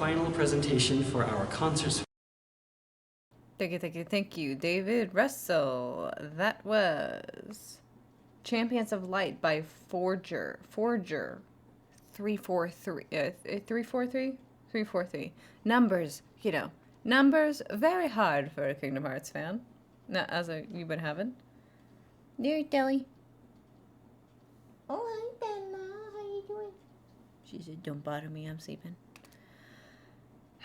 final presentation for our concerts. Thank you, David Russell. That was Champions of Light by Forger. 343. 343? 343. Numbers, numbers very hard for a Kingdom Hearts fan. Not as you've been having. There, Delly. Oh, hi, Bella. How you doing? She said, don't bother me, I'm sleeping.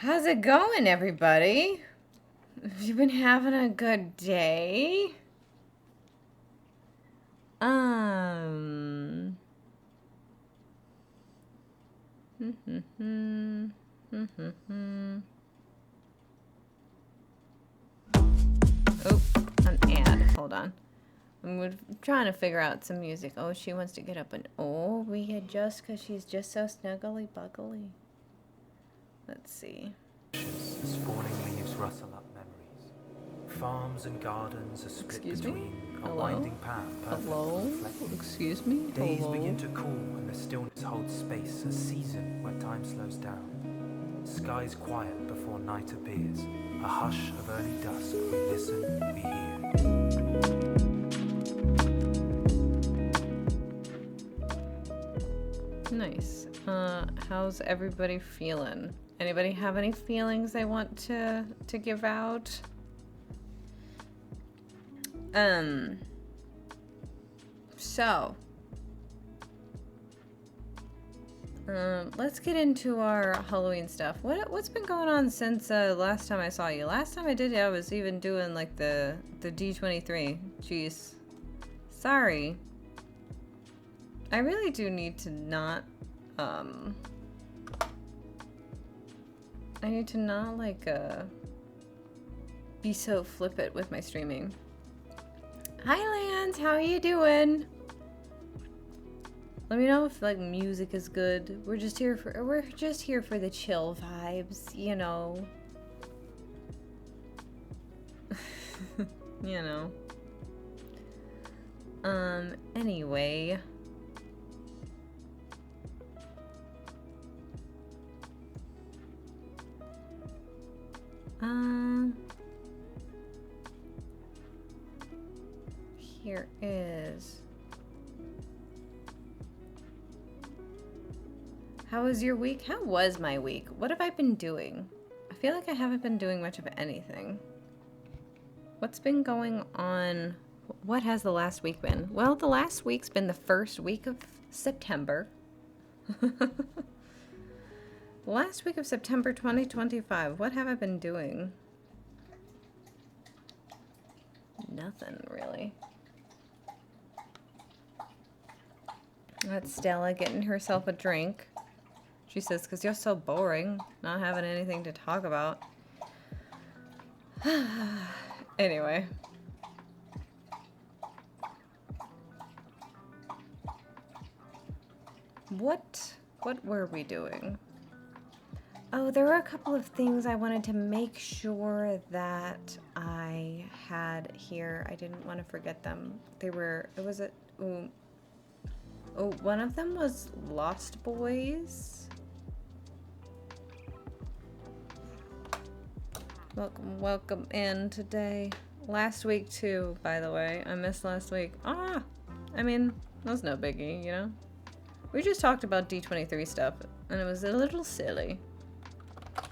How's it going, everybody? Have you been having a good day? Oh, an ad. Hold on. I'm trying to figure out some music. Oh, she wants to get up and... Oh, we adjust because she's just so snuggly buggly. Let's see. As falling leaves rustle up memories. Farms and gardens are split between a winding path. Hello? Excuse me? Days begin to cool and the stillness holds space, a season where time slows down. Skies quiet before night appears, a hush of early dusk. We listen, we hear. Nice. How's everybody feeling? Anybody have any feelings they want to give out? Let's get into our Halloween stuff. What's been going on since last time I saw you? Last time I did it, I was even doing like the D23. Jeez. Sorry. I really do need to not, I need to not, like, be so flippant with my streaming. Hi, Lance! How are you doing? Let me know if, like, music is good. We're just here for the chill vibes, you know. You know. Anyway... Here is... How was your week? How was my week? What have I been doing? I feel like I haven't been doing much of anything. What's been going on? What has the last week been? Well, the last week's been the first week of September. Last week of September 2025. What have I been doing? Nothing, really. That's Stella getting herself a drink. She says, because you're so boring, not having anything to talk about. Anyway. What were we doing? Oh, there were a couple of things I wanted to make sure that I had here. I didn't want to forget them. One of them was Lost Boys. Welcome in today. Last week too, by the way. I missed last week. I mean, that's no biggie, you know? We just talked about D23 stuff, and it was a little silly.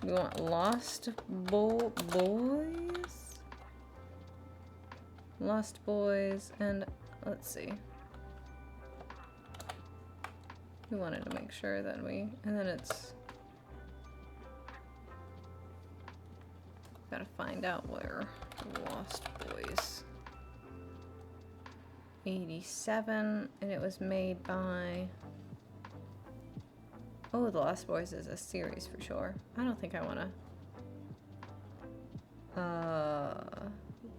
We want Lost Boys? Lost Boys, and let's see. We wanted to make sure that and then it's... Gotta find out where Lost Boys. 87, and it was made by... Oh, The Lost Boys is a series for sure. I don't think I wanna...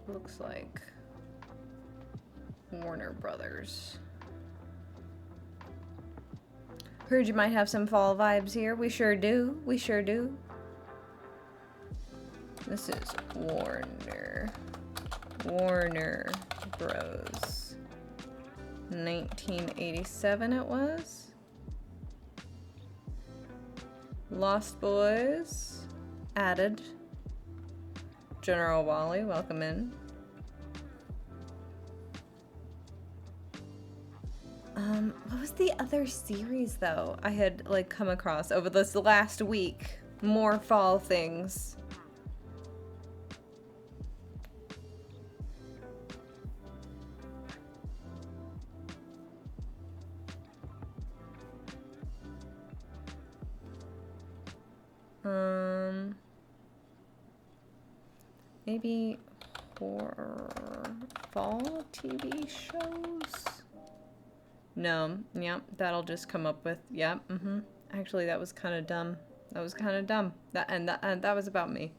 Looks like... Warner Brothers. Heard you might have some fall vibes here. We sure do. We sure do. This is Warner Bros. 1987 it was. Lost Boys added. General Wally, welcome in. What was the other series though I had like come across over this last week? More fall things. Maybe horror fall TV shows? No, yep, that'll just come up with, yep, Actually, that was kind of dumb. That was kind of dumb. That was about me.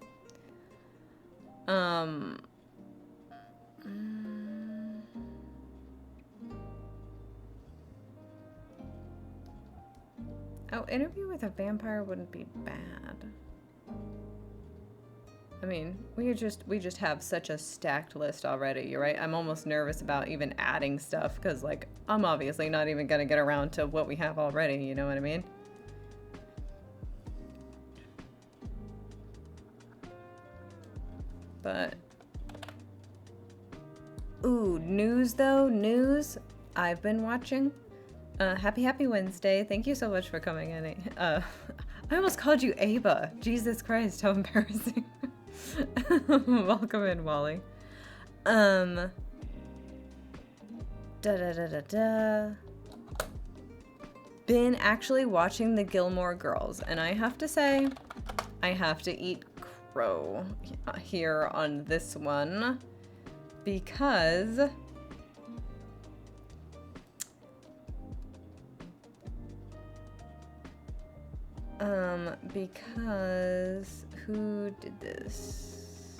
Oh, Interview with a Vampire wouldn't be bad. I mean, we just have such a stacked list already, you're right? I'm almost nervous about even adding stuff because, like, I'm obviously not even gonna get around to what we have already, you know what I mean? But... Ooh, news though, news I've been watching. Happy Wednesday. Thank you so much for coming in. I almost called you Ava. Jesus Christ, how embarrassing. Welcome in, Wally. Been actually watching the Gilmore Girls, and I have to say, I have to eat crow here on this one because who did this?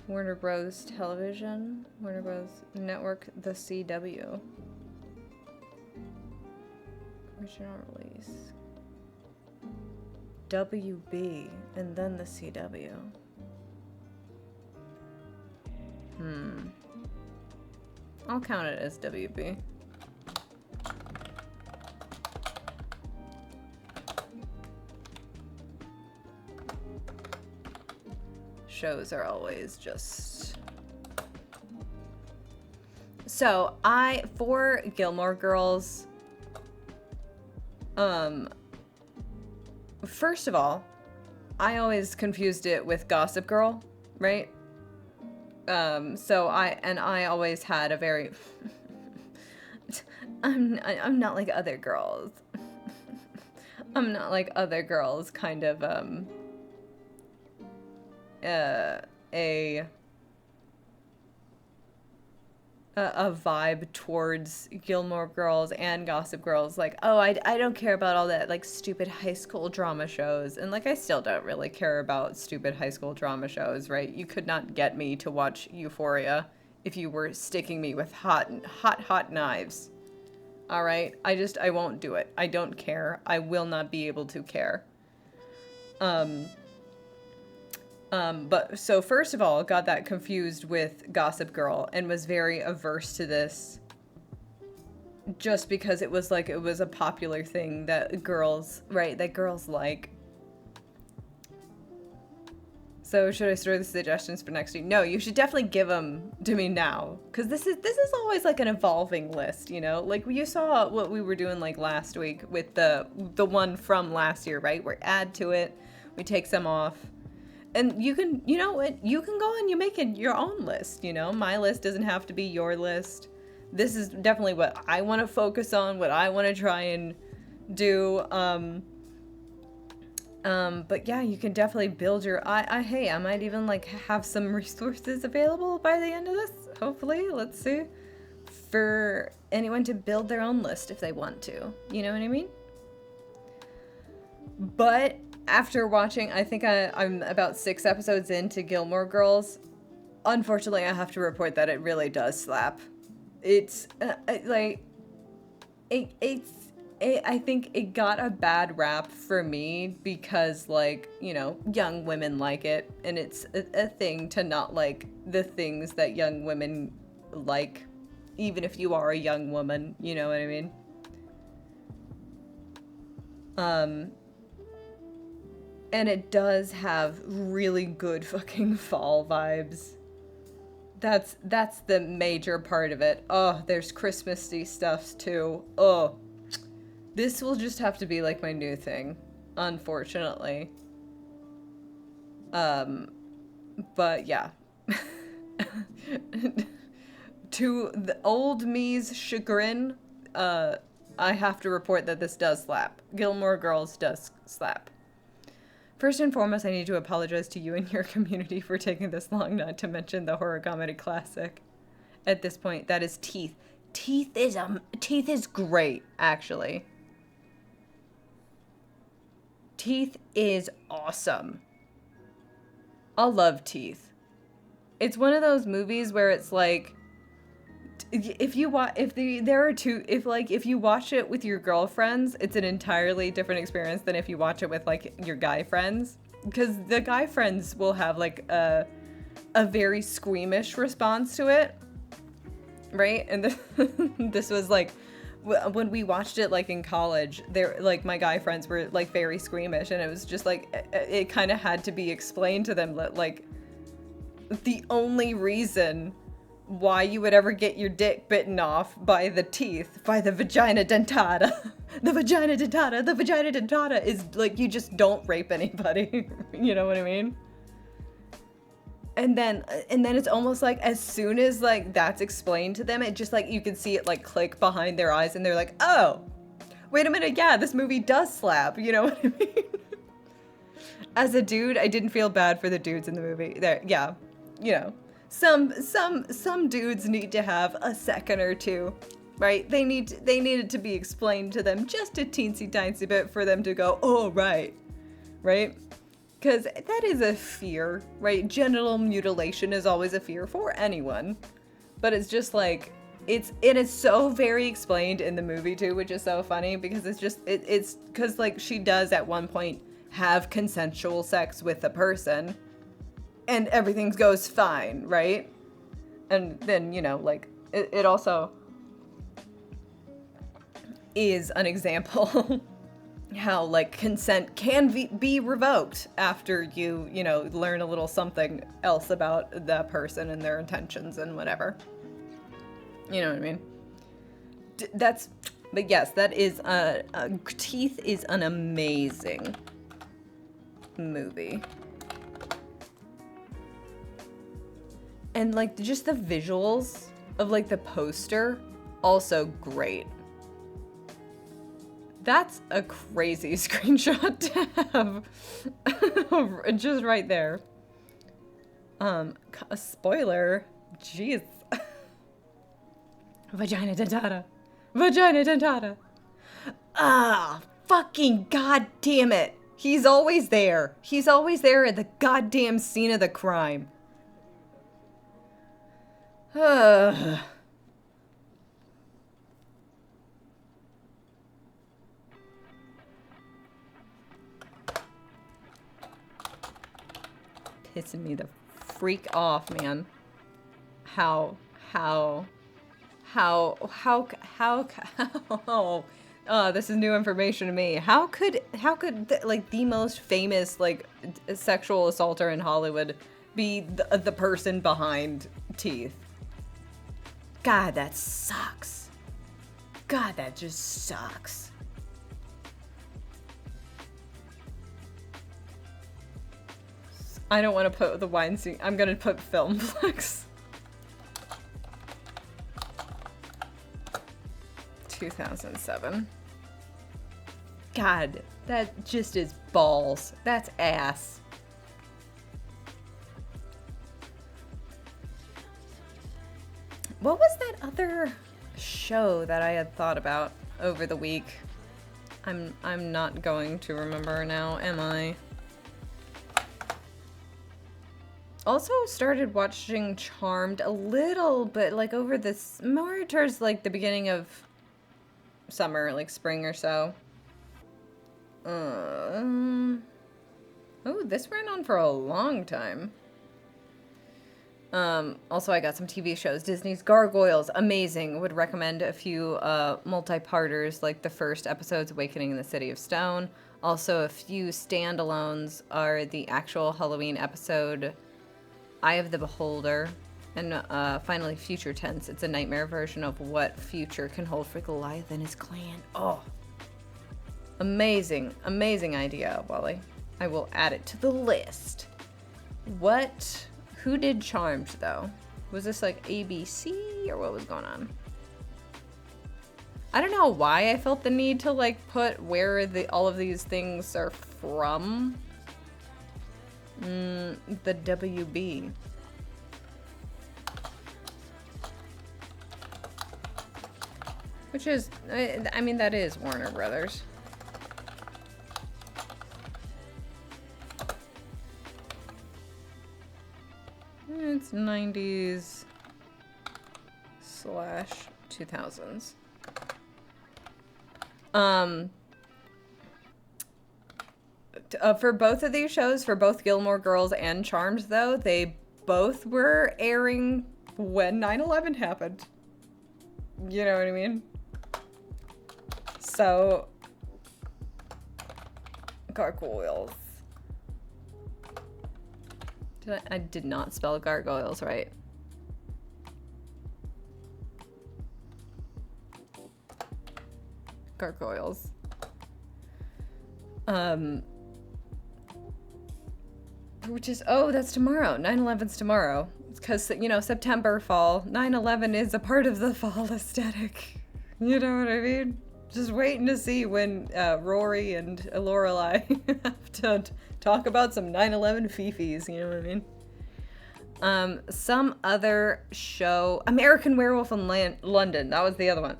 Warner Bros. Television, Warner Bros. Network, The CW. Original release. WB, and then The CW. I'll count it as WB. Shows are always just... So, for Gilmore Girls, first of all, I always confused it with Gossip Girl, right? So I always had a very, I'm not like other girls. I'm not like other girls kind of, a vibe towards Gilmore Girls and Gossip Girls, like, oh, I don't care about all that, like, stupid high school drama shows, and, like, I still don't really care about stupid high school drama shows, right? You could not get me to watch Euphoria if you were sticking me with hot knives, all right? I won't do it. I don't care. I will not be able to care. But so first of all, got that confused with Gossip Girl and was very averse to this just because it was like, it was a popular thing that girls, right, that girls like. So should I store the suggestions for next week? No, you should definitely give them to me now, because this is always like an evolving list, you know? Like you saw what we were doing like last week with the one from last year, right? We add to it, we take some off. And you can, you know what, you can go and you make it your own list, you know? My list doesn't have to be your list. This is definitely what I want to focus on, what I want to try and do. But yeah, you can definitely build your, hey, I might even like have some resources available by the end of this, hopefully, let's see, for anyone to build their own list if they want to, you know what I mean? But after watching, I think I'm about 6 episodes into Gilmore Girls. Unfortunately, I have to report that it really does slap. It's like I think it got a bad rap for me because, like, you know, young women like it, and it's a thing to not like the things that young women like, even if you are a young woman, you know what I mean? And it does have really good fucking fall vibes. That's the major part of it. Oh, there's Christmassy stuff too. Oh. This will just have to be like my new thing, unfortunately. But yeah. To the old me's chagrin, I have to report that this does slap. Gilmore Girls does slap. First and foremost, I need to apologize to you and your community for taking this long not to mention the horror comedy classic. At this point, that is Teeth. Teeth is great, actually. Teeth is awesome. I love Teeth. It's one of those movies where it's like, if you watch it with your girlfriends, it's an entirely different experience than if you watch it with like your guy friends, because the guy friends will have like a very squeamish response to it, right? And this was like when we watched it like in college, there like my guy friends were like very squeamish, and it was just like it kind of had to be explained to them that like the only reason why you would ever get your dick bitten off by the teeth, by the vagina dentata. The vagina dentata is like, you just don't rape anybody. You know what I mean? And then it's almost like as soon as like that's explained to them, it just like you can see it like click behind their eyes and they're like, oh, wait a minute, yeah, this movie does slap. You know what I mean? As a dude, I didn't feel bad for the dudes in the movie. There, yeah, you know. Some dudes need to have a second or two, right? They needed to be explained to them just a teensy tiny bit for them to go, oh, right? Because that is a fear, right? Genital mutilation is always a fear for anyone, but it's just like, it is so very explained in the movie too, which is so funny because it's because like she does at one point have consensual sex with a person, and everything goes fine, right? And then, you know, like, it also is an example how, like, consent can be revoked after you know, learn a little something else about that person and their intentions and whatever. You know what I mean? But yes, that is, Teeth is an amazing movie. And, like, just the visuals of, like, the poster, also great. That's a crazy screenshot to have. Just right there. A spoiler. Jeez. Vagina dentata. Vagina dentata. Ah, fucking goddamn it. He's always there. He's always there at the goddamn scene of the crime. Pissing me the freak off, man. How this is new information to me. How could like the most famous like sexual assaulter in Hollywood be the person behind Teeth? God, that sucks. God, that just sucks. I don't want to put the Weinstein. I'm gonna put Filmflex. 2007. God, that just is balls. That's ass. What was that other show that I had thought about over the week? I'm not going to remember now, am I? Also started watching Charmed a little bit, like over this, more towards like the beginning of summer, like spring or so. Oh, this ran on for a long time. Also, I got some TV shows. Disney's Gargoyles, amazing. Would recommend a few multi-parters, like the first episode's Awakening in the City of Stone. Also, a few standalones are the actual Halloween episode, Eye of the Beholder, and finally Future Tense. It's a nightmare version of what future can hold for Goliath and his clan. Oh, amazing, amazing idea, Wally. I will add it to the list. Who did Charmed, though? Was this like ABC, or what was going on? I don't know why I felt the need to like put where all of these things are from. The WB. Which is, I mean, that is Warner Brothers. It's 90s / 2000s. For both of these shows, for both Gilmore Girls and Charmed, though, they both were airing when 9/11 happened. You know what I mean? So, Gargoyles. I did not spell gargoyles right. Gargoyles. Which is, oh, that's tomorrow. 9/11's tomorrow. It's because, you know, September, fall. 9/11 is a part of the fall aesthetic. You know what I mean? Just waiting to see when Rory and Lorelai have to talk about some 9/11 fifis, you know what I mean? Some other show, American Werewolf in London. That was the other one.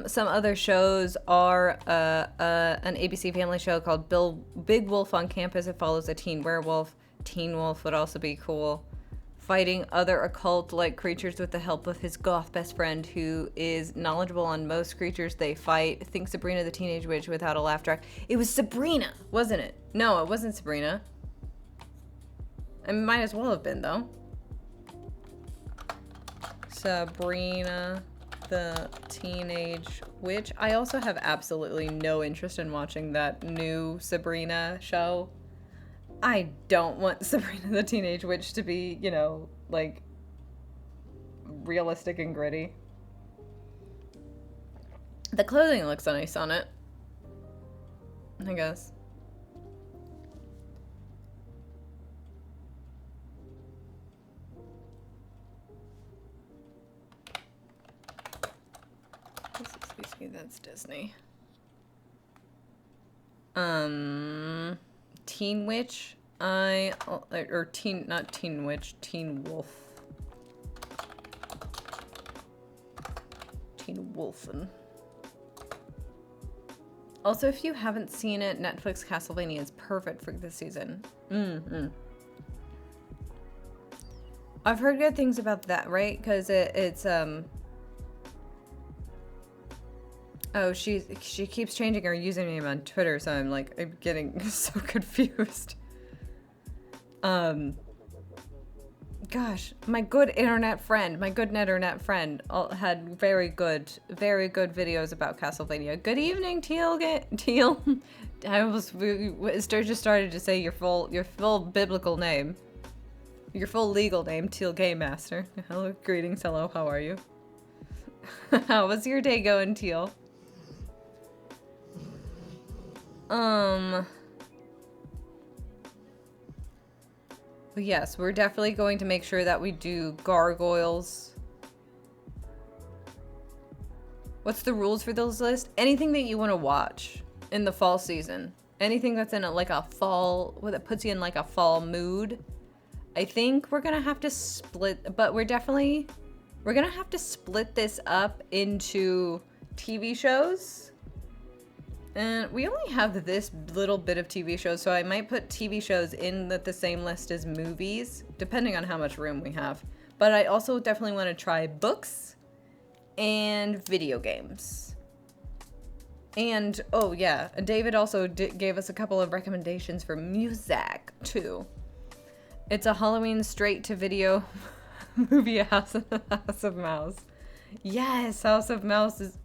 Some other shows are an ABC Family show called Big Wolf on Campus. It follows a teen werewolf. Teen Wolf would also be cool. Fighting other occult-like creatures with the help of his goth best friend, who is knowledgeable on most creatures they fight. Think Sabrina the Teenage Witch without a laugh track. It was Sabrina, wasn't it? No, it wasn't Sabrina. It might as well have been, though. Sabrina the Teenage Witch. I also have absolutely no interest in watching that new Sabrina show. I don't want Sabrina the Teenage Witch to be, you know, like, realistic and gritty. The clothing looks nice on it, I guess. That's Disney. Teen Witch. Not Teen Witch, Teen Wolf. Teen Wolfen. Also, if you haven't seen it, Netflix Castlevania is perfect for this season. I've heard good things about that, right? Because it's oh, she keeps changing her username on Twitter, so I'm getting so confused. Gosh, my good internet friend had very good videos about Castlevania. Good evening, Teal. I just started to say your full biblical name, your full legal name, Teal Game Master. Hello, greetings, hello, how are you? How was your day going, Teal? Yes, we're definitely going to make sure that we do gargoyles. What's the rules for those lists? Anything that you want to watch in the fall season. Anything that's in a fall, that puts you in like a fall mood. I think we're gonna have to split, but we're gonna have to split this up into TV shows. And we only have this little bit of TV shows, so I might put TV shows in the same list as movies, depending on how much room we have. But I also definitely want to try books and video games. And, oh yeah, David also gave us a couple of recommendations for music, too. It's a Halloween straight-to-video movie, House of Mouse. Yes, House of Mouse is...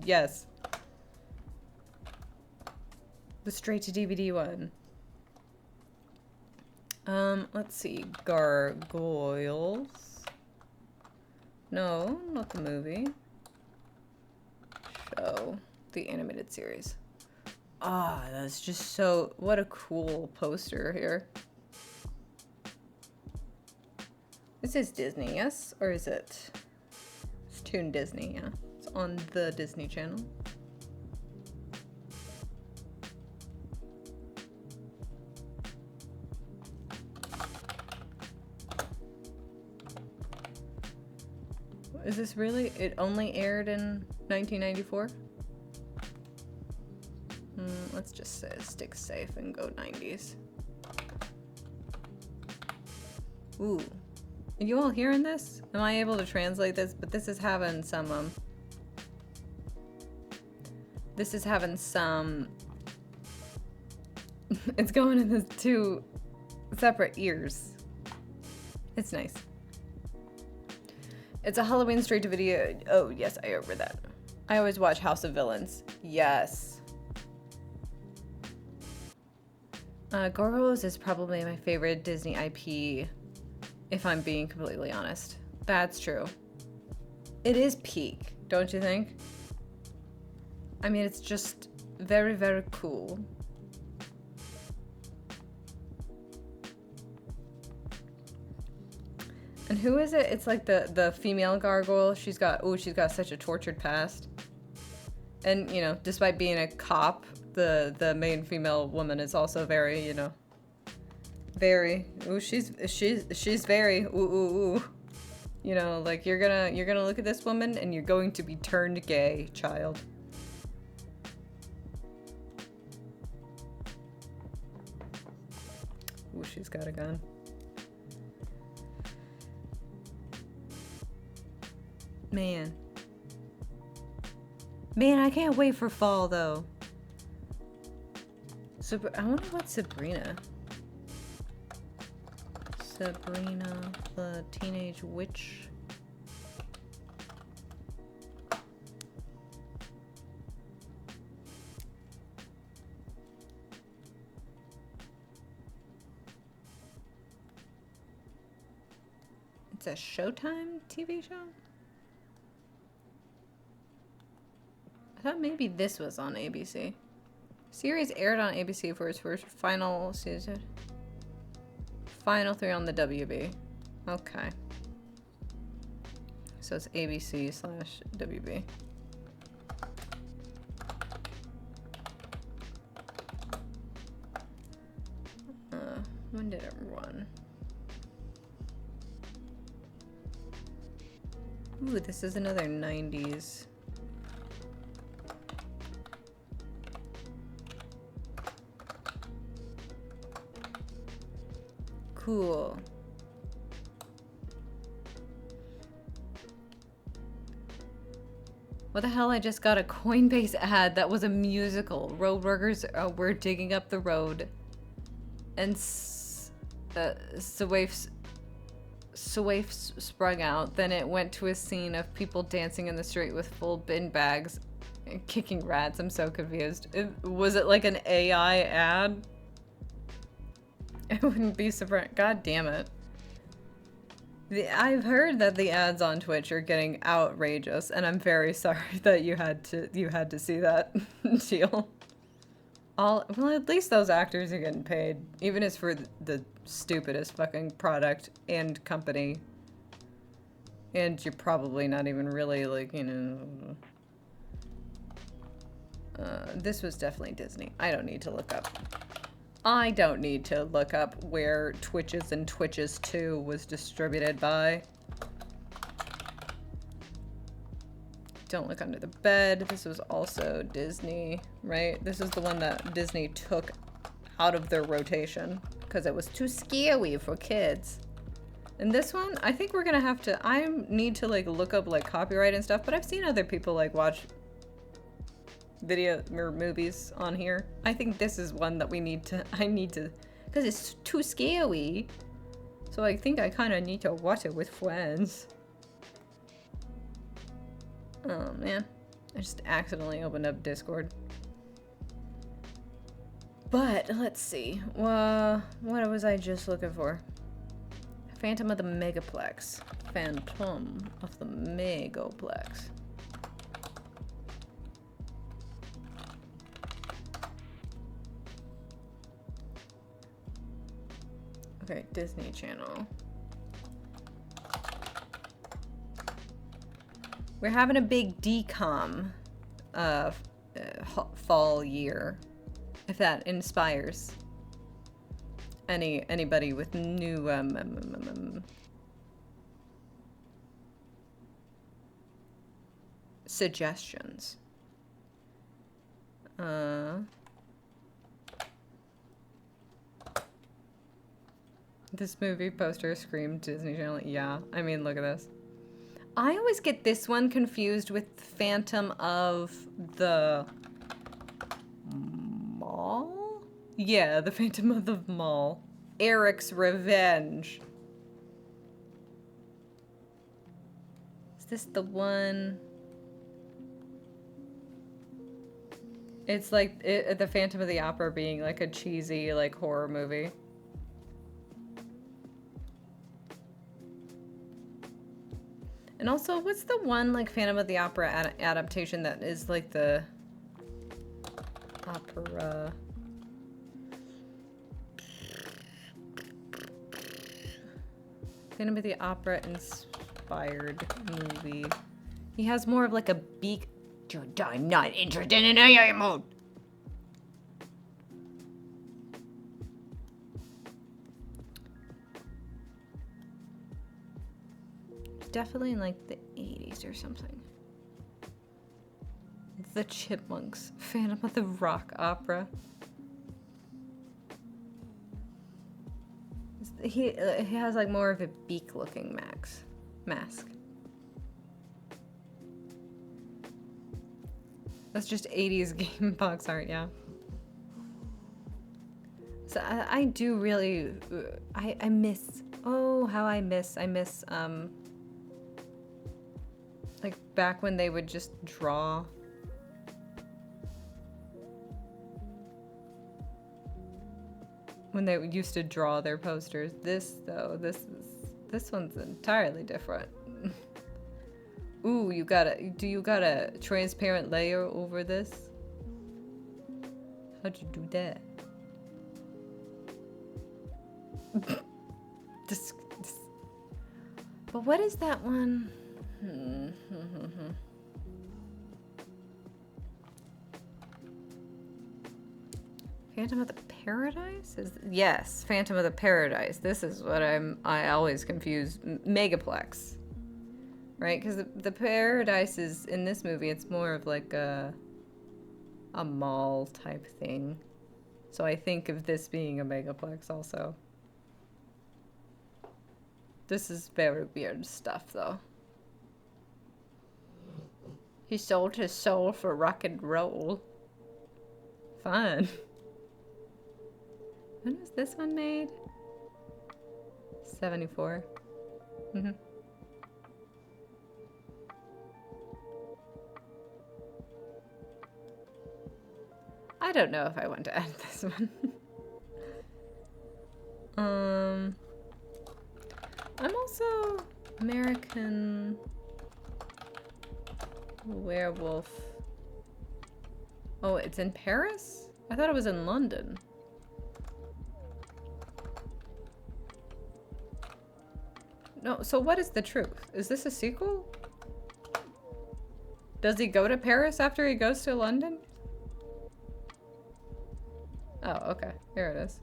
yes. The straight-to-DVD one. Let's see. Gargoyles. No, not the movie. Show. The animated series. Ah, that's just so... What a cool poster here. This is Disney, yes? Or is it... It's Toon Disney, yeah. It's on the Disney Channel. Is this really? It only aired in 1994? Let's just stick safe and go 90s. Ooh. Are you all hearing this? Am I able to translate this? But this is having some, this is having some... It's going in the 2 separate ears. It's nice. It's a Halloween straight-to-video... Oh, yes, I remember that. I always watch House of Villains. Yes. Gargoyles is probably my favorite Disney IP, if I'm being completely honest. That's true. It is peak, don't you think? I mean, it's just very, very cool. And who is it? It's like the female gargoyle. She's got such a tortured past. And, you know, despite being a cop, the main female woman is also very, you know, very, ooh, she's very, ooh. You know, like you're gonna look at this woman and you're going to be turned gay, child. Ooh, she's got a gun. Man, I can't wait for fall though. I wonder what Sabrina the Teenage Witch. It's a Showtime TV show? I thought maybe this was on ABC. Series aired on ABC for its first final season. Final 3 on the WB. Okay. So it's ABC/WB. When did it run? Ooh, this is another 90s. Cool. What the hell? I just got a Coinbase ad that was a musical. Road workers were digging up the road, and Swaif sprung out. Then it went to a scene of people dancing in the street with full bin bags and kicking rats. I'm so confused. Was it like an AI ad? I wouldn't be surprised. God damn it. I've heard that the ads on Twitch are getting outrageous, and I'm very sorry that you had to see that, Teal. Well, at least those actors are getting paid, even if it's for the stupidest fucking product and company. And you're probably not even really, like, you know... this was definitely Disney. I don't need to look up. I don't need to look up where Twitches and Twitches 2 was distributed by. Don't look under the bed. This was also Disney, right? This is the one that Disney took out of their rotation because it was too scary for kids. And this one, I think we're gonna have to, I need to like look up like copyright and stuff, but I've seen other people like watch video or movies on here. I think this is one that I need to, because it's too scary. So I think I kind of need to watch it with friends. Oh man, I just accidentally opened up Discord. But let's see, what was I just looking for? Phantom of the Megaplex. Phantom of the Megaplex. Okay, Disney Channel. We're having a big DCOM fall year, if that inspires anybody with new suggestions. This movie poster screamed Disney Channel. Yeah, I mean, look at this. I always get this one confused with Phantom of the Mall? Yeah, the Phantom of the Mall. Eric's Revenge. Is this the one? It's like the Phantom of the Opera being like a cheesy like horror movie. And also, what's the one like Phantom of the Opera adaptation that is like the opera? Phantom of the Opera inspired movie. He has more of like a beak. Dude, I'm not interested in AI mode. Definitely in like the 80s or something. The Chipmunks. Phantom of the Rock Opera. He has like more of a beak looking mask. That's just 80s game box art, yeah. So I do really, I miss, oh, how I miss, like back when they would just draw. When they used to draw their posters. This though, this one's entirely different. Ooh, you got a transparent layer over this? How'd you do that? But what is that one? Phantom of the Paradise? Yes, Phantom of the Paradise. This is what I always confuse. Megaplex. Right? Because the Paradise is, in this movie, it's more of like a mall type thing. So I think of this being a Megaplex also. This is very weird stuff, though. He sold his soul for rock and roll. Fun. When was this one made? 74. Mm-hmm. I don't know if I want to add this one. I'm also American Werewolf. Oh, it's in Paris? I thought it was in London. No, so what is the truth? Is this a sequel? Does he go to Paris after he goes to London? Oh, okay. Here it is.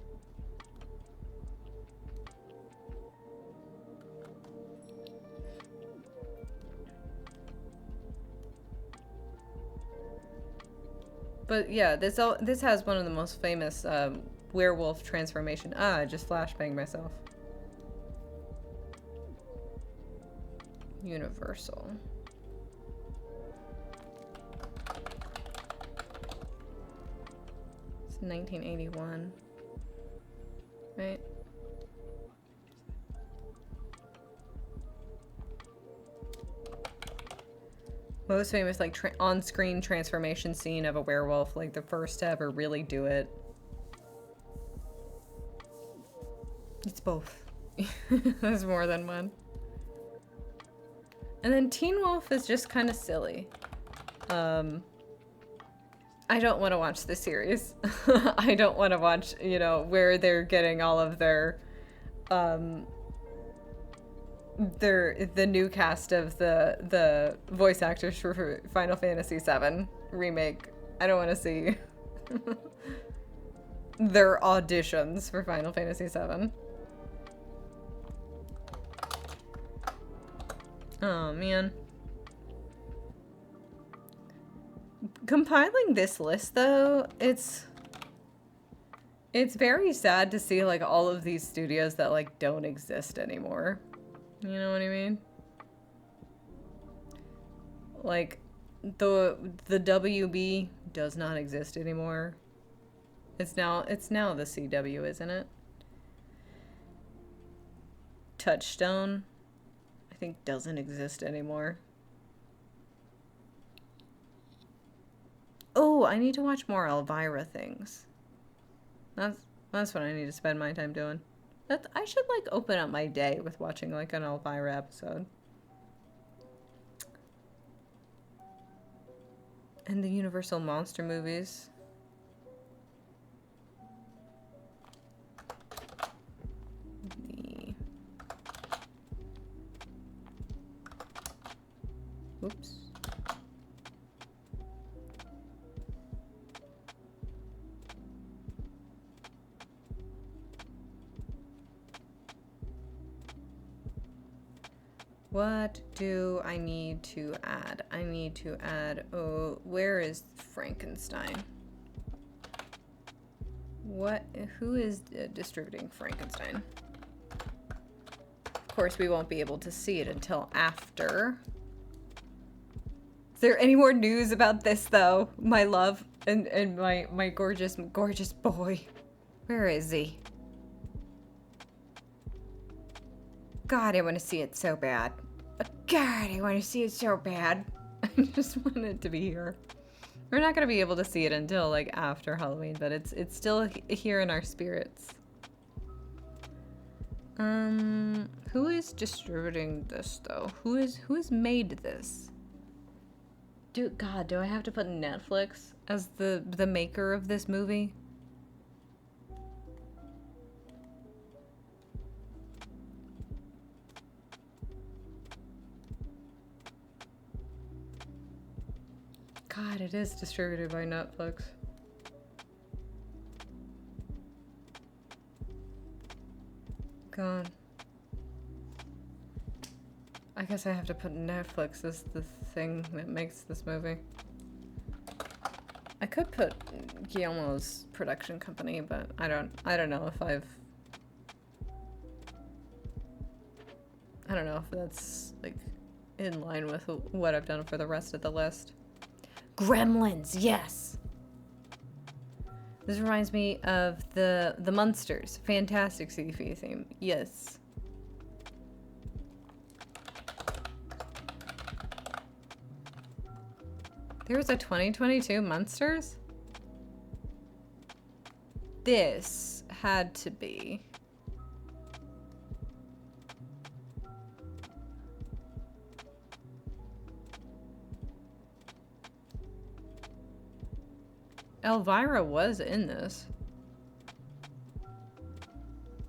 But yeah, this has one of the most famous werewolf transformation. Ah, I just flashbanged myself. Universal. It's 1981. Right? Most famous, like, on-screen transformation scene of a werewolf, like the first to ever really do it. It's both. There's more than one. And then Teen Wolf is just kind of silly. I don't want to watch the series. I don't want to watch, you know, where they're getting all of their the new cast of the voice actors for Final Fantasy VII remake. I don't want to see their auditions for Final Fantasy VII. Oh man. Compiling this list though, it's very sad to see like all of these studios that like don't exist anymore. You know what I mean? Like the WB does not exist anymore. It's now the CW, isn't it? Touchstone, I think, doesn't exist anymore. Oh, I need to watch more Elvira things. That's what I need to spend my time doing. I should like open up my day with watching like an Elvira episode. And the Universal Monster movies. Oops. What do I need to add? I need to add, oh, where is Frankenstein? Who is distributing Frankenstein? Of course, we won't be able to see it until after. Is there any more news about this though? My love and my gorgeous boy. Where is he? God, I want to see it so bad. God, I want to see it so bad. I just want it to be here. We're not going to be able to see it until like after Halloween, but it's still here in our spirits. Who is distributing this though? Who has made this? Do I have to put Netflix as the maker of this movie? God, it is distributed by Netflix. God. I guess I have to put Netflix as the thing that makes this movie. I could put Guillermo's production company, but I don't know if I don't know if that's like in line with what I've done for the rest of the list. Gremlins, yes. This reminds me of the Munsters, fantastic sci-fi theme. Yes. There was a 2022 Munsters? This had to be. Elvira was in this.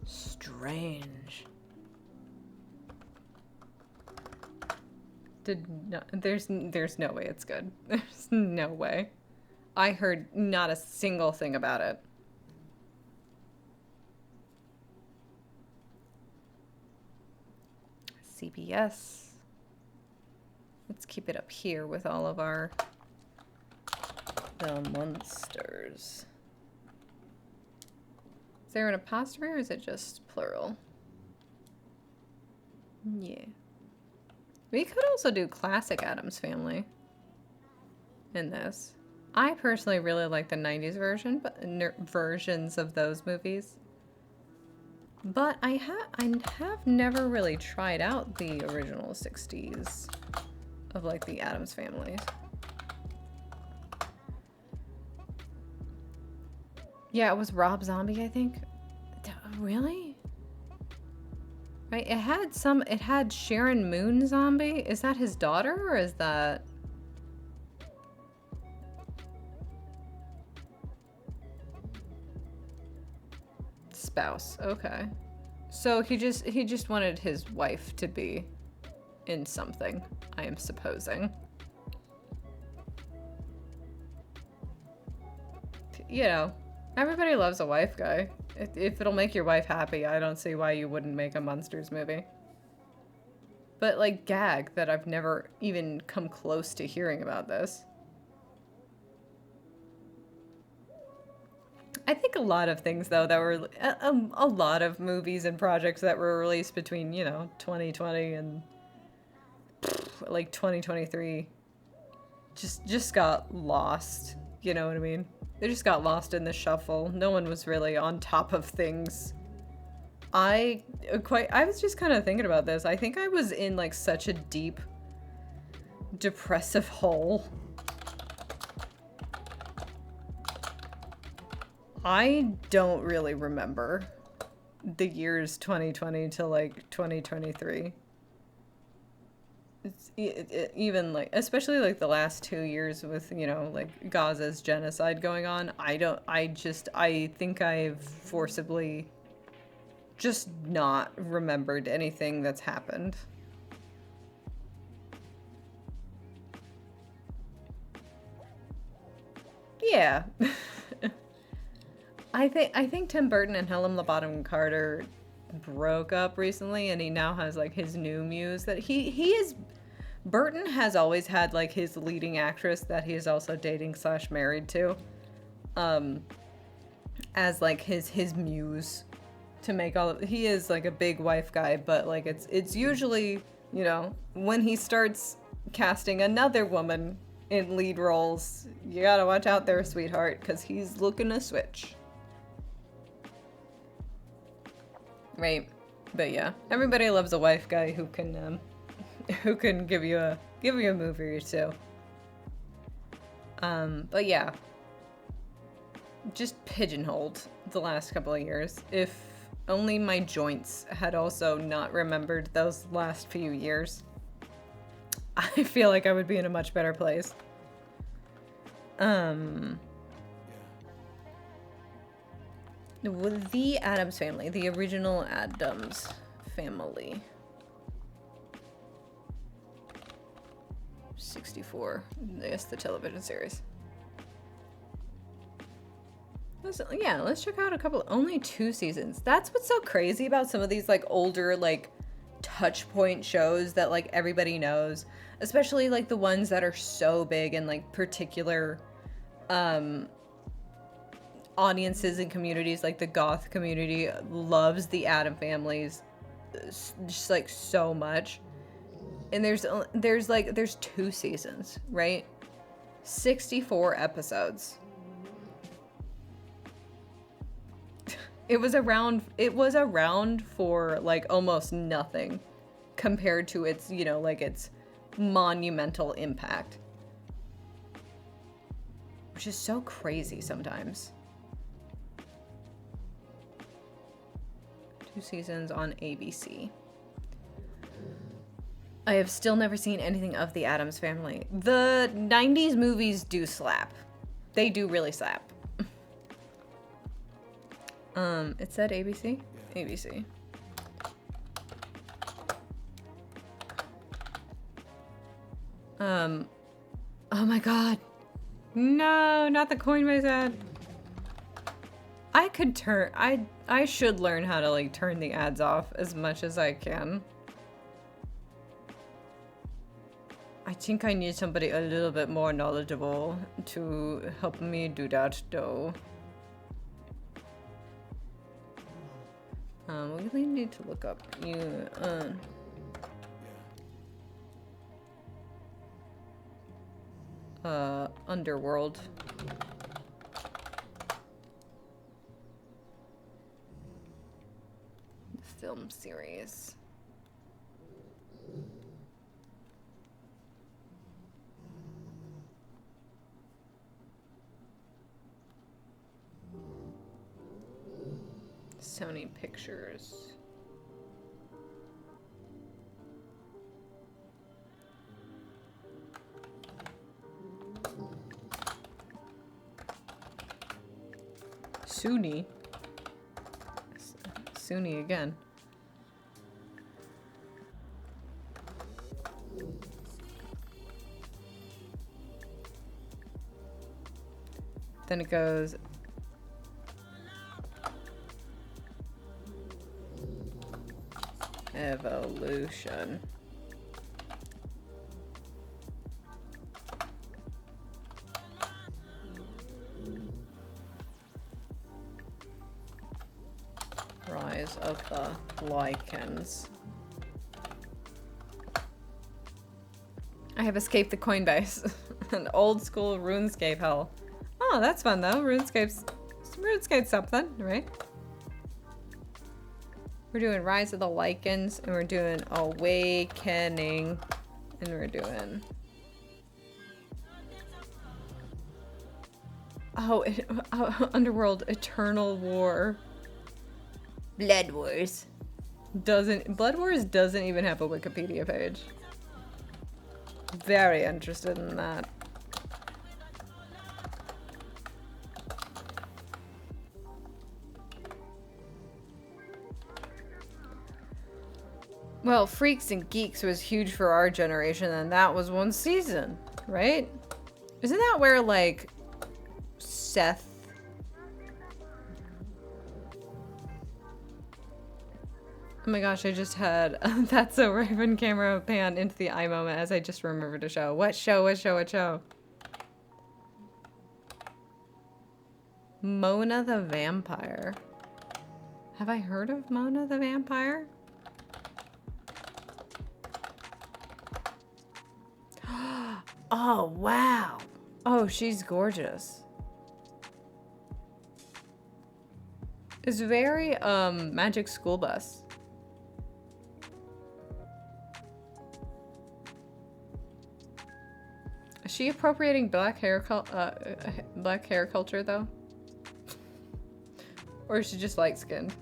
Strange. There's no way it's good. There's no way. I heard not a single thing about it. CBS. Let's keep it up here with all of our The Munsters. Is there an apostrophe or is it just plural? Yeah. We could also do classic Addams Family in this. I personally really like the 90s version, but versions of those movies. But I have never really tried out the original 60s of like the Addams Families. Yeah, it was Rob Zombie, I think. Really? Right, it had Sharon Moon Zombie. Is that his daughter or is that... Spouse, okay. So he just wanted his wife to be in something, I am supposing. You know, everybody loves a wife guy. If it'll make your wife happy, I don't see why you wouldn't make a Monsters movie. But like, gag that I've never even come close to hearing about this. I think a lot of things, though, that were a lot of movies and projects that were released between, you know, 2020 and like 2023 just got lost. You know what I mean? They just got lost in the shuffle. No one was really on top of things. I was just kind of thinking about this. I think I was in like such a deep depressive hole. I don't really remember the years 2020 to like 2023. It's even like, especially like the last 2 years with, you know, like Gaza's genocide going on. I think I've forcibly just not remembered anything that's happened. Yeah. I think Tim Burton and Helena Bonham Carter broke up recently, and he now has like his new muse that he is. Burton has always had like his leading actress that he is also dating / married to, as like his muse to make all of. He is like a big wife guy, but like it's usually, you know, when he starts casting another woman in lead roles, you gotta watch out there, sweetheart, because he's looking to switch. Right, but yeah, everybody loves a wife guy who can give you a movie or two. But yeah, just pigeonholed the last couple of years. If only my joints had also not remembered those last few years, I feel like I would be in a much better place. The Addams Family, the original Addams Family. 64, I guess the television series. Yeah, let's check out a couple, only 2 seasons. That's what's so crazy about some of these like older like touch point shows that like everybody knows, especially like the ones that are so big and like particular audiences and communities. Like the goth community loves the Addams Families just like so much. And there's 2 seasons, right? 64 episodes. It was around for like almost nothing compared to its, you know, like its monumental impact. Which is so crazy sometimes. 2 seasons on ABC. I have still never seen anything of the Addams Family. The 90s movies do slap. They do really slap. It said ABC? Yeah. ABC. Oh my god. No, not the Coinbase ad. I should learn how to like turn the ads off as much as I can. I think I need somebody a little bit more knowledgeable to help me do that though. We really need to look up you. Underworld. Film series. Sony Pictures. SUNY. SUNY again. Then it goes Evolution. Rise of the Lycans. I have escaped the Coinbase. An old school RuneScape hell. Oh, that's fun though. RuneScape's something, right? We're doing Rise of the Lycans, and we're doing Awakening, and we're doing... Underworld Eternal War. Blood Wars. Blood Wars doesn't even have a Wikipedia page. Very interested in that. Well, Freaks and Geeks was huge for our generation, and that was one season, right? Isn't that where, like, Seth... Oh my gosh, I just had That's a Raven camera pan into the eye moment as I just remembered a show. What show? What show? What show? Mona the Vampire. Have I heard of Mona the Vampire? Oh, wow. Oh, she's gorgeous. It's very, Magic School Bus. Is she appropriating black hair culture, though? Or is she just light-skinned?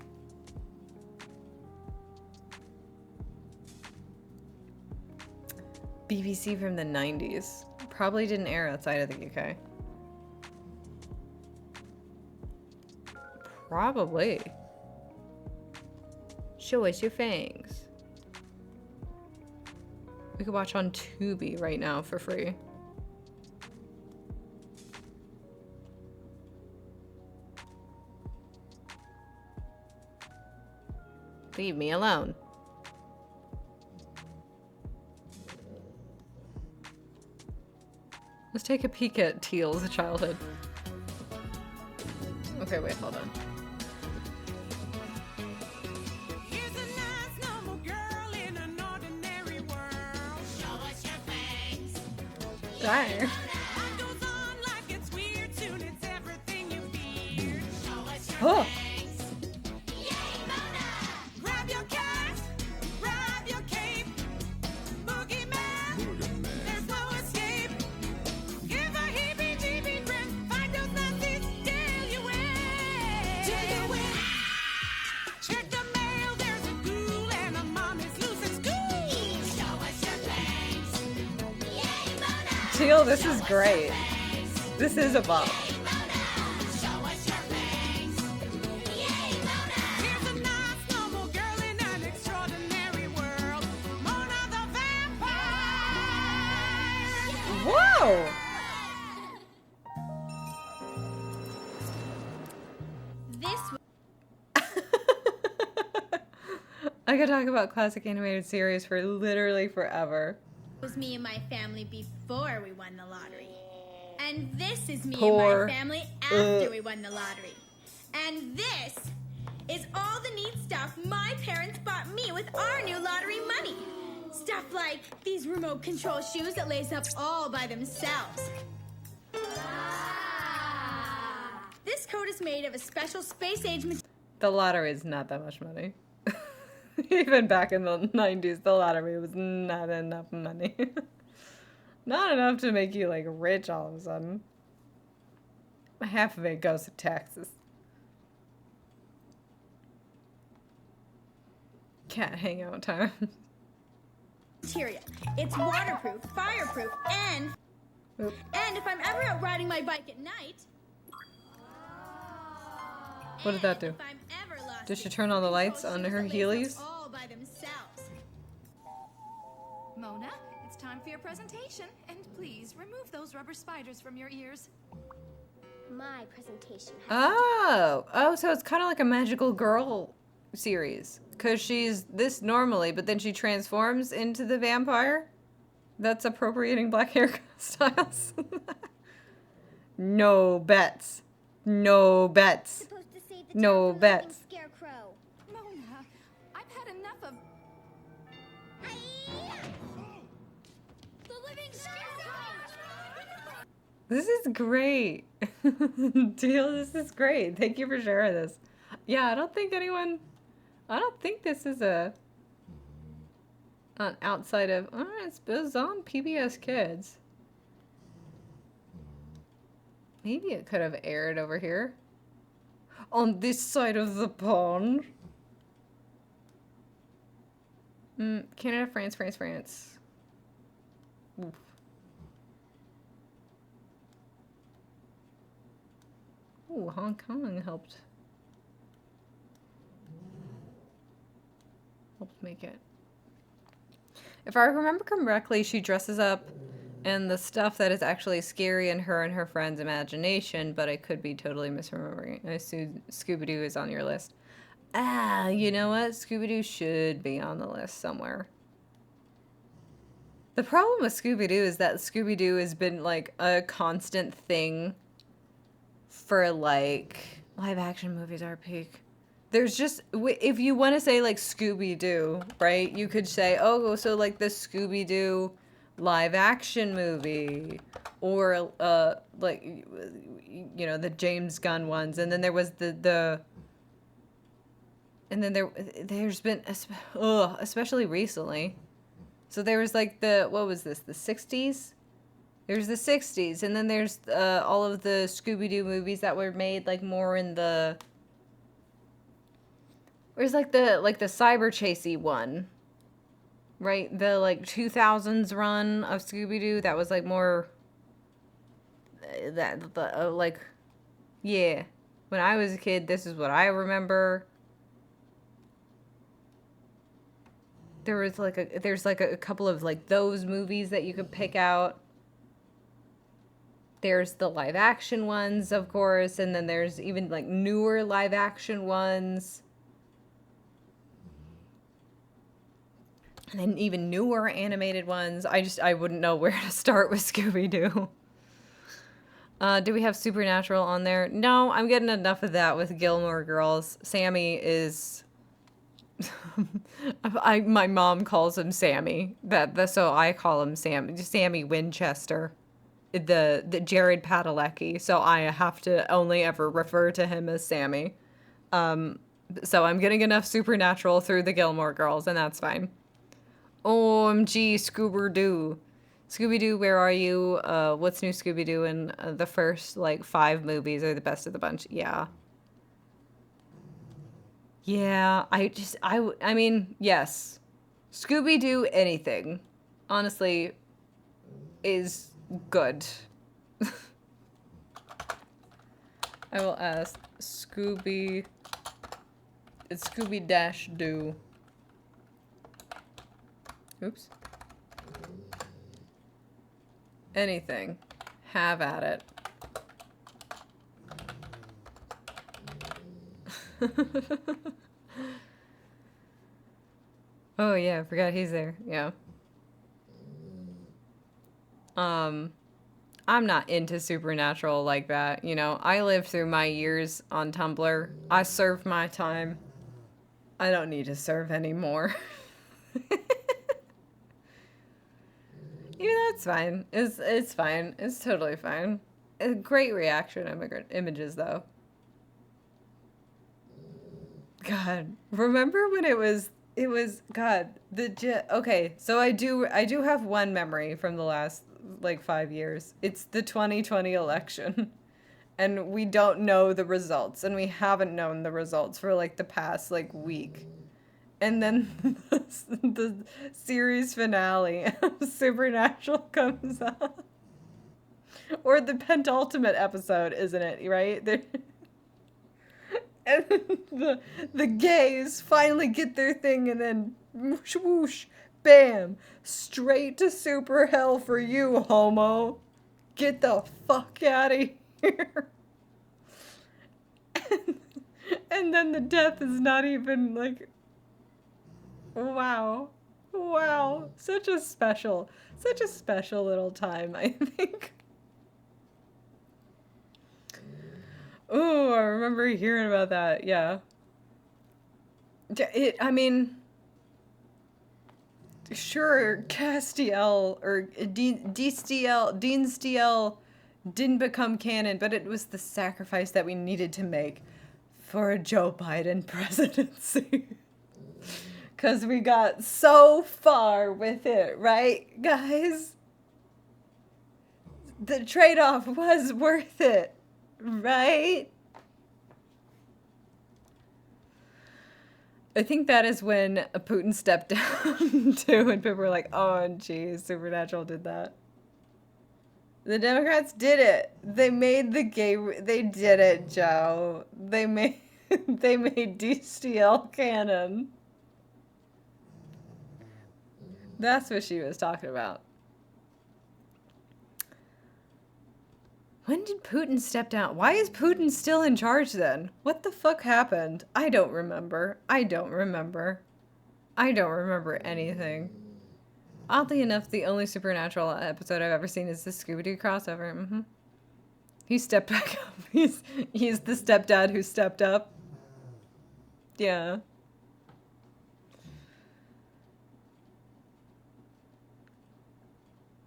BBC from the 90s. Probably didn't air outside of the UK. Probably. Show us your fangs. We could watch on Tubi right now for free. Leave me alone. Let's take a peek at Teal's childhood. Okay, wait, hold on. Here's a nice normal girl in an ordinary world. Show us your fangs. Dang. Life goes on like it's weird, soon it's everything you feared. Show us your Oh. fangs. Yay, Mona! Grab your cat, grab your cape. Boogeyman, there's no escape. Give a heebie-jeebie grin, find those Nazis, deal you in. Check the mail, there's a ghoul, and a mom is loose at school. Show us your fangs. Yay, Mona! Teal, this is great. This is a bop. Show us your fangs. Yay, Mona! Here's a nice normal girl in an extraordinary world. Mona the Vampire. Whoa! This I could talk about classic animated series for literally forever. was me and my family before we won the lottery. And this is me Poor. and my family after we won the lottery. And this is all the neat stuff my parents bought me with our new lottery money. Stuff like these remote control shoes that lace up all by themselves. This coat is made of a special space-age material. The lottery is not that much money. Even back in the 90s, the lottery was not enough money. Not enough to make you, like, rich all of a sudden. Half of it goes to taxes. Cat hangout time. It's waterproof, fireproof, and Oop. if I'm ever out riding my bike at night. What did that do? If I'm ever lost Did she in turn all the lights control on shoes her that lace Heelys? up all by themselves. Mona, it's time for your presentation, and please remove those rubber spiders from your ears. My presentation. Oh, so it's kind of like a magical girl series. Because she's this normally, but then she transforms into the vampire? That's appropriating black hairstyles? No bets. No bets. Supposed to save the No town from the living bets. Scarecrow. Mona, I've had enough of... The living Scarecrow! This is great. Teal, this is great. Thank you for sharing this. Yeah, I don't think this is an outside of, it's on PBS Kids. Maybe it could have aired over here. On this side of the pond. Canada, France. Oof. Ooh, Hong Kong helped make it. If I remember correctly, she dresses up in the stuff that is actually scary in her and her friend's imagination, but I could be totally misremembering. I assume Scooby-Doo is on your list. You know what? Scooby-Doo should be on the list somewhere. The problem with Scooby-Doo is that Scooby-Doo has been, like, a constant thing for, like, live action movies are peak. There's just, if you want to say, like, Scooby-Doo, right, you could say, oh, so, like, the Scooby-Doo live action movie, or, like, you know, the James Gunn ones, and then there was and then there's been, especially recently, so there was, like, what was this, the 60s? There's the 60s, and then there's all of the Scooby-Doo movies that were made, like, more in the... Where's, like, the cyber chasey one? Right? The, like, 2000s run of Scooby-Doo that was, like, more... like... Yeah. When I was a kid, this is what I remember. There's, like, a couple of, like, those movies that you could pick out. There's the live action ones, of course, and then there's even, like, newer live action ones. And then even newer animated ones. I wouldn't know where to start with Scooby-Doo. Do we have Supernatural on there? No, I'm getting enough of that with Gilmore Girls. Sammy is... my mom calls him Sammy. So I call him Sammy Winchester. The Jared Padalecki. So I have to only ever refer to him as Sammy. So I'm getting enough Supernatural through the Gilmore Girls, and that's fine. OMG, Scooby-Doo. Scooby-Doo, where are you? What's new Scooby-Doo? And the first, like, 5 movies are the best of the bunch. Yeah. Yeah, I mean, yes. Scooby-Doo anything, honestly, is good. I will ask Scooby... It's Scooby-Doo. Oops. Anything. Have at it. Oh yeah, I forgot he's there. Yeah. I'm not into Supernatural like that, you know. I lived through my years on Tumblr. I served my time. I don't need to serve anymore. Yeah, that's fine. It's fine. It's totally fine. A great reaction images though. God, remember when it was God, okay, so I do have one memory from the last like 5 years. It's the 2020 election. And we don't know the results, and we haven't known the results for like the past like week. And then the series finale of Supernatural comes out. Or the penultimate episode, isn't it? Right? And the gays finally get their thing, and then whoosh, whoosh, bam, straight to super hell for you, homo. Get the fuck out of here. And then the death is not even like, wow, such a special little time, I think. Ooh, I remember hearing about that. Yeah. I mean, sure, Castiel or Dean Steele didn't become canon, but it was the sacrifice that we needed to make for a Joe Biden presidency. Because we got so far with it, right, guys? The trade-off was worth it. Right? I think that is when Putin stepped down too, and people were like, oh, geez, Supernatural did that. The Democrats did it. They made they did it, Joe. They made DCL canon. That's what she was talking about. When did Putin step down? Why is Putin still in charge then? What the fuck happened? I don't remember. I don't remember anything. Oddly enough, the only Supernatural episode I've ever seen is the Scooby-Doo crossover. He stepped back up. He's the stepdad who stepped up. Yeah.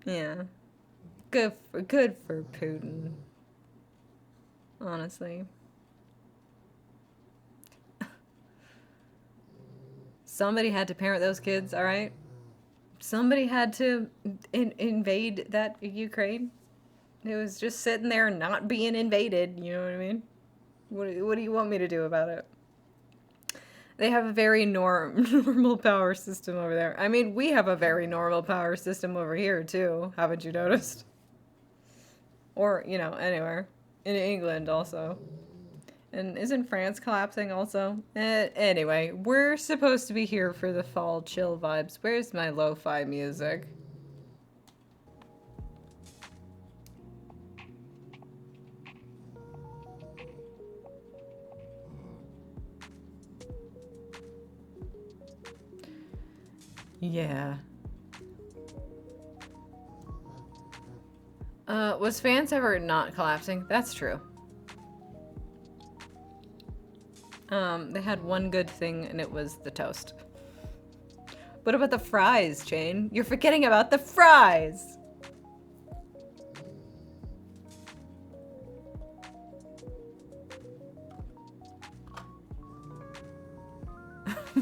Yeah. Good for Putin. Honestly. Somebody had to parent those kids, all right? Somebody had to invade that Ukraine. It was just sitting there not being invaded, you know what I mean? What do you want me to do about it? They have a very normal power system over there. I mean, we have a very normal power system over here, too. Haven't you noticed? Or, you know, anywhere. In England, also. And isn't France collapsing, also? Anyway, we're supposed to be here for the fall chill vibes. Where's my lo-fi music? Yeah. Was fans ever not collapsing? That's true. They had one good thing, and it was the toast. What about the fries, Jane? You're forgetting about the fries!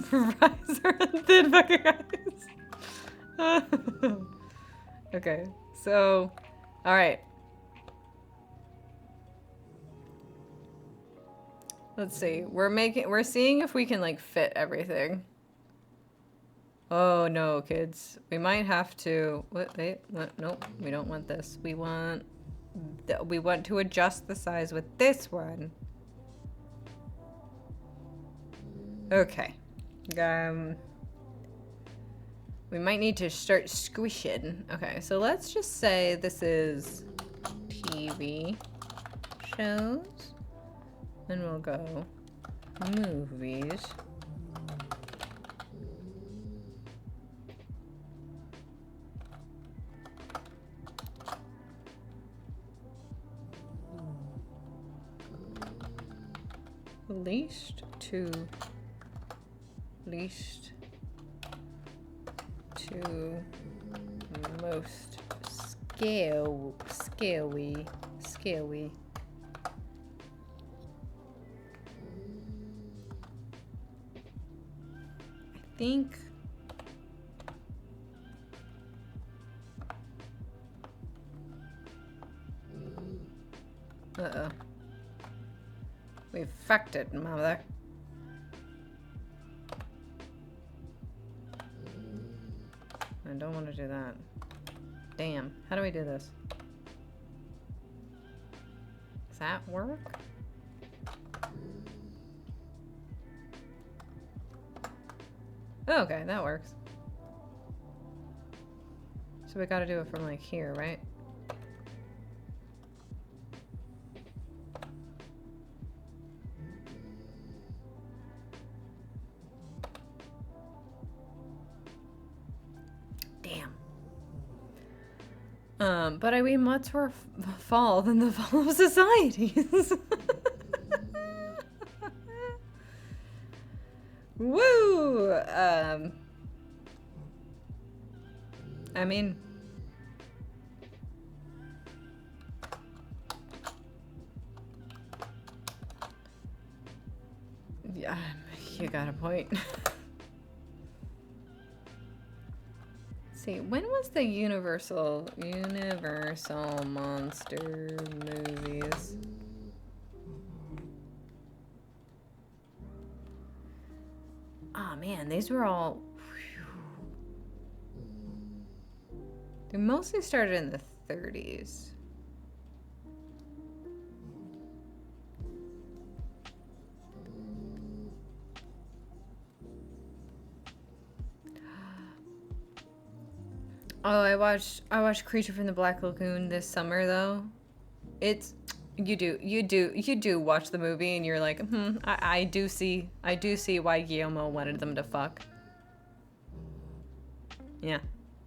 Fries are on thin fucking ice. Okay, so, alright. Let's see. We're seeing if we can like fit everything. Oh no, kids. We might have to wait, nope, we don't want this. We want to adjust the size with this one. Okay. We might need to start squishing. Okay, so let's just say this is TV shows. Then we'll go movies. Least to most Scary. I think. Uh-oh. We fucked it, mother. I don't want to do that. Damn. How do we do this? Does that work? Okay, that works. So we gotta do it from like here, right? But I mean, much more fall than the fall of societies. Woo! I mean, yeah, you got a point. See, when was the Universal monster movies? Oh man, these were all. They mostly started in the 30s. Oh, I watched Creature from the Black Lagoon this summer though. It's you do watch the movie and you're like, I do see why Guillermo wanted them to fuck. Yeah,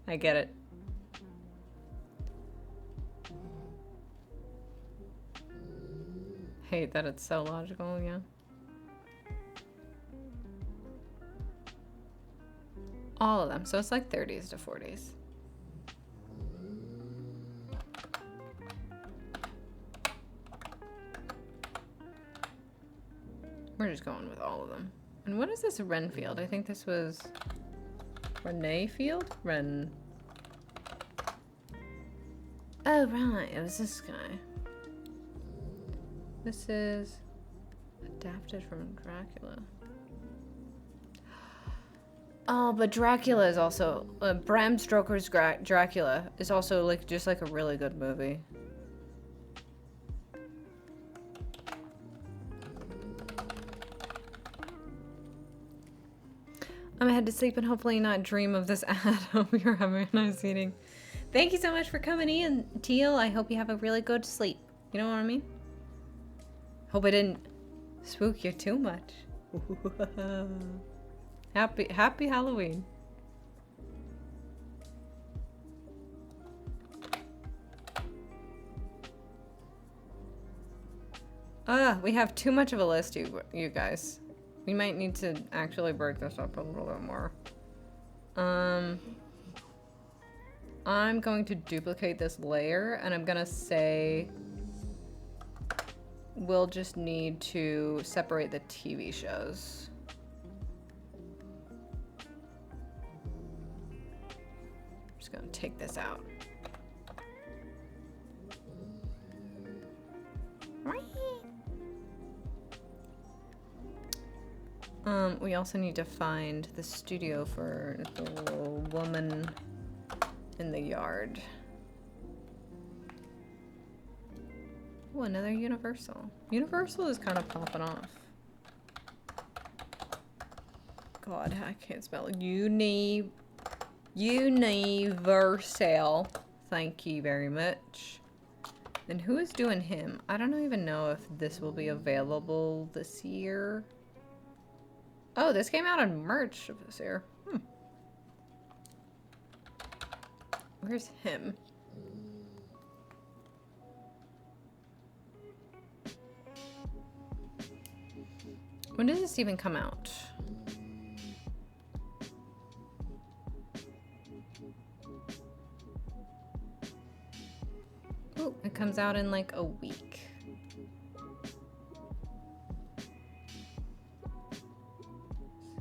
I get it. Hate that it's so logical, yeah. All of them, so it's like 30s to 40s. We're just going with all of them. And what is this Renfield? I think this was Renee Field? Oh, right. It was this guy. This is adapted from Dracula. Oh, but Dracula is also... Bram Stoker's Dracula is also like just like a really good movie. I'm gonna head to sleep and hopefully not dream of this ad. Hope you're having a nice evening. Thank you so much for coming in, Teal. I hope you have a really good sleep. You know what I mean? Hope I didn't spook you too much. Happy Halloween. We have too much of a list, you guys. We might need to actually break this up a little bit more. I'm going to duplicate this layer and I'm gonna say we'll just need to separate the TV shows. I'm just gonna take this out. We also need to find the studio for the little woman in the yard. Oh, another Universal. Universal is kind of popping off. God, I can't spell it. Universal. Thank you very much. And who is doing him? I don't even know if this will be available this year. Oh, this came out in March of this year. Where's him? When does this even come out? Ooh, it comes out in like a week.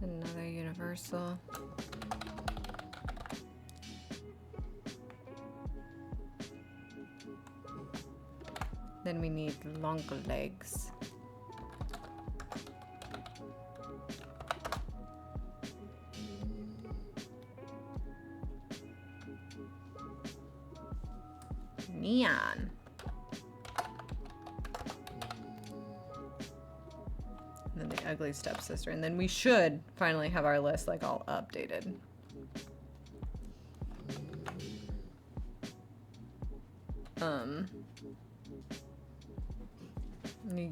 Another Universal. Then we need longer legs. Neon. And then the ugly stepsister. And then we should finally have our list like all updated.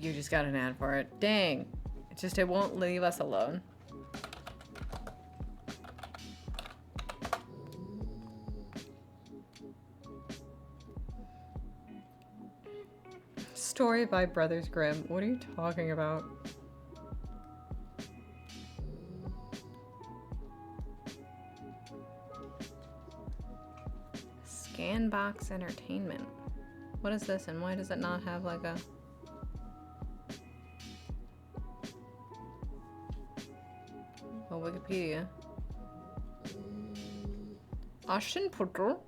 You just got an ad for it. Dang. It won't leave us alone. Story by Brothers Grimm. What are you talking about? Scanbox Entertainment. What is this and why does it not have like a... Oh, Wikipedia. Aschenputtel?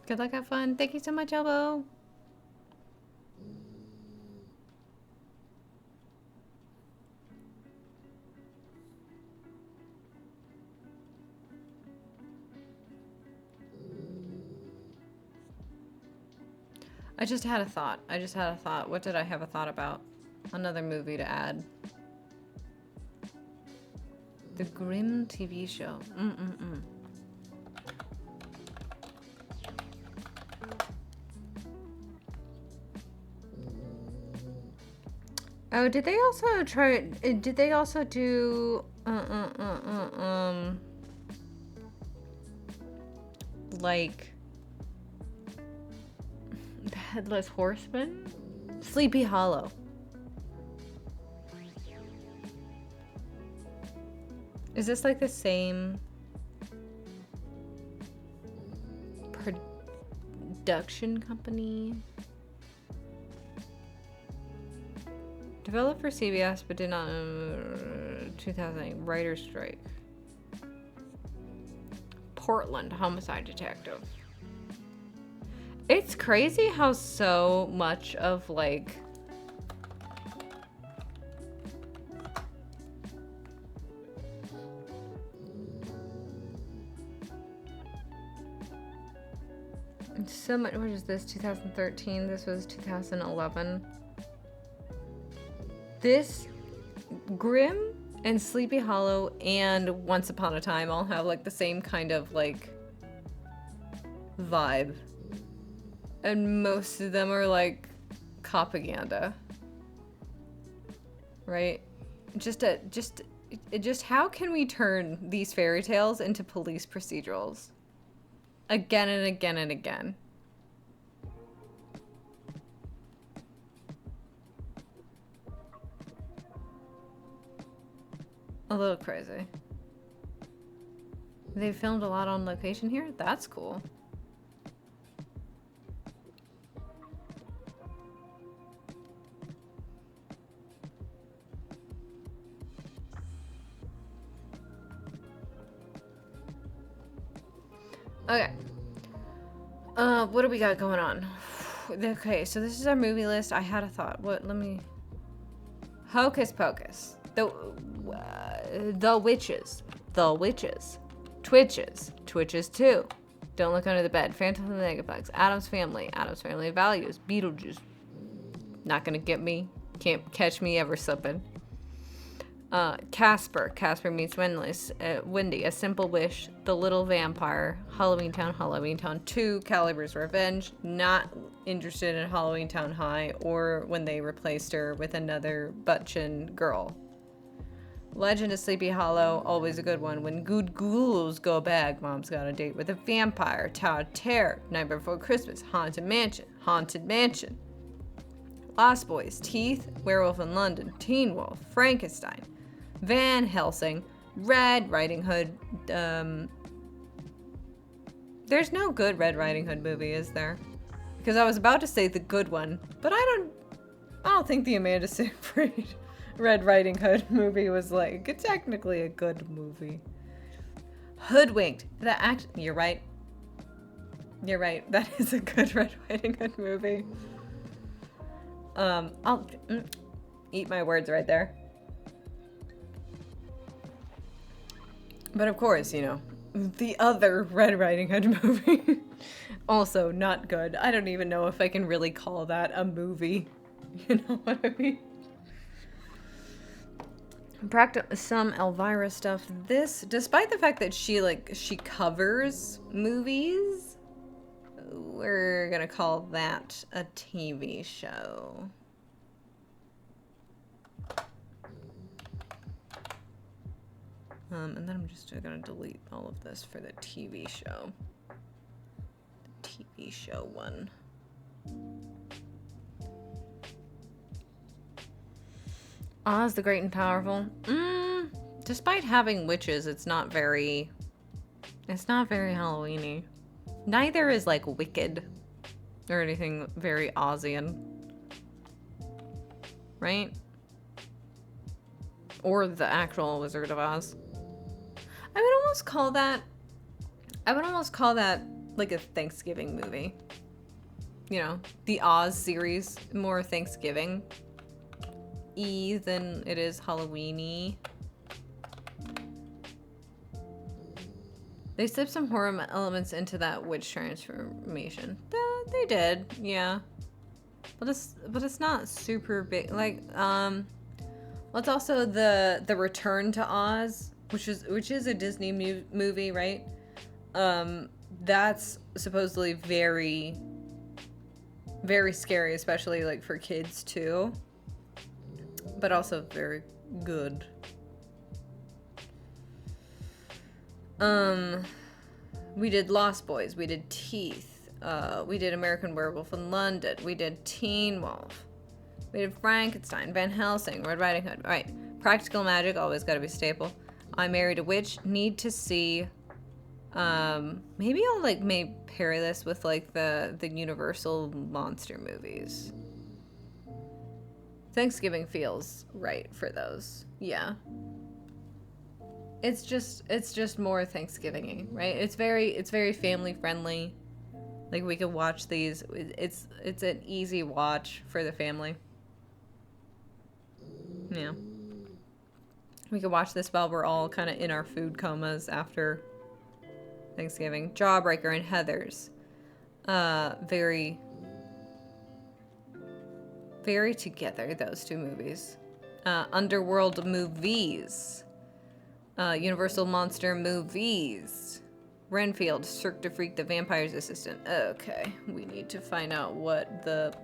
Good luck, have fun. Thank you so much, Elbow. I just had a thought. What did I have a thought about? Another movie to add. The Grimm TV show. Oh, did they also try? Did they also do like the Headless Horseman? Sleepy Hollow. Is this like the same production company? Developed for CBS, but did not 2008 writer's strike. Portland Homicide Detective. It's crazy how so much of like so much. What is this? 2013. This was 2011. This Grimm and Sleepy Hollow and Once Upon a Time all have like the same kind of like vibe. And most of them are like propaganda. Right? Just how can we turn these fairy tales into police procedurals? Again and again and again. A little crazy. They filmed a lot on location here? That's cool. Okay. What do we got going on? Okay, so this is our movie list. I had a thought. What? Let me... Hocus Pocus. The Witches. The Witches. Twitches. Twitches 2. Don't Look Under the Bed. Phantom of the Megaplex. Addams Family. Addams Family Values. Beetlejuice. Not gonna get me. Can't catch me ever slipping. Casper. Casper Meets Wendy. A Simple Wish. The Little Vampire. Halloween Town. Halloween Town 2. Calibur's Revenge. Not interested in Halloween Town High or when they replaced her with another butt-chin girl. Legend of Sleepy Hollow, always a good one. When good ghouls go bad, Mom's Got a Date with a Vampire, Tower of Terror, Night Before Christmas, Haunted Mansion. Lost Boys, Teeth, Werewolf in London, Teen Wolf, Frankenstein, Van Helsing, Red Riding Hood. There's no good Red Riding Hood movie, is there? Because I was about to say the good one, but I don't think the Amanda Seyfried Red Riding Hood movie was like technically a good movie. Hoodwinked. You're right. You're right. That is a good Red Riding Hood movie. I'll eat my words right there. But of course, you know, the other Red Riding Hood movie, also not good. I don't even know if I can really call that a movie. You know what I mean? Some Elvira stuff. This, despite the fact that she covers movies, we're gonna call that a TV show. And then I'm just gonna delete all of this for the TV show. The TV show one. Oz the Great and Powerful. Despite having witches, it's not very Halloween-y. Neither is like Wicked or anything very Ozian. Right? Or the actual Wizard of Oz. I would almost call that like a Thanksgiving movie. You know, the Oz series, more Thanksgiving-y than it is Halloween-y. They slipped some horror elements into that witch transformation. They did, yeah. But it's not super big. Like, it's also the Return to Oz, which is a Disney movie, right? That's supposedly very, very scary, especially like for kids too. But also very good. We did Lost Boys, we did Teeth, we did American Werewolf in London, we did Teen Wolf, we did Frankenstein, Van Helsing, Red Riding Hood. All right, Practical Magic, always gotta be a staple. I Married a Witch, need to see. Maybe I'll pair this with like the Universal monster movies. Thanksgiving feels right for those. Yeah. It's just more Thanksgiving-y, right? It's very family friendly. Like we could watch these. It's an easy watch for the family. Yeah. We could watch this while we're all kind of in our food comas after Thanksgiving. Jawbreaker and Heathers. Very, very together, those two movies. Underworld movies. Universal Monster movies. Renfield, Cirque du Freak, The Vampire's Assistant. Okay, we need to find out what the...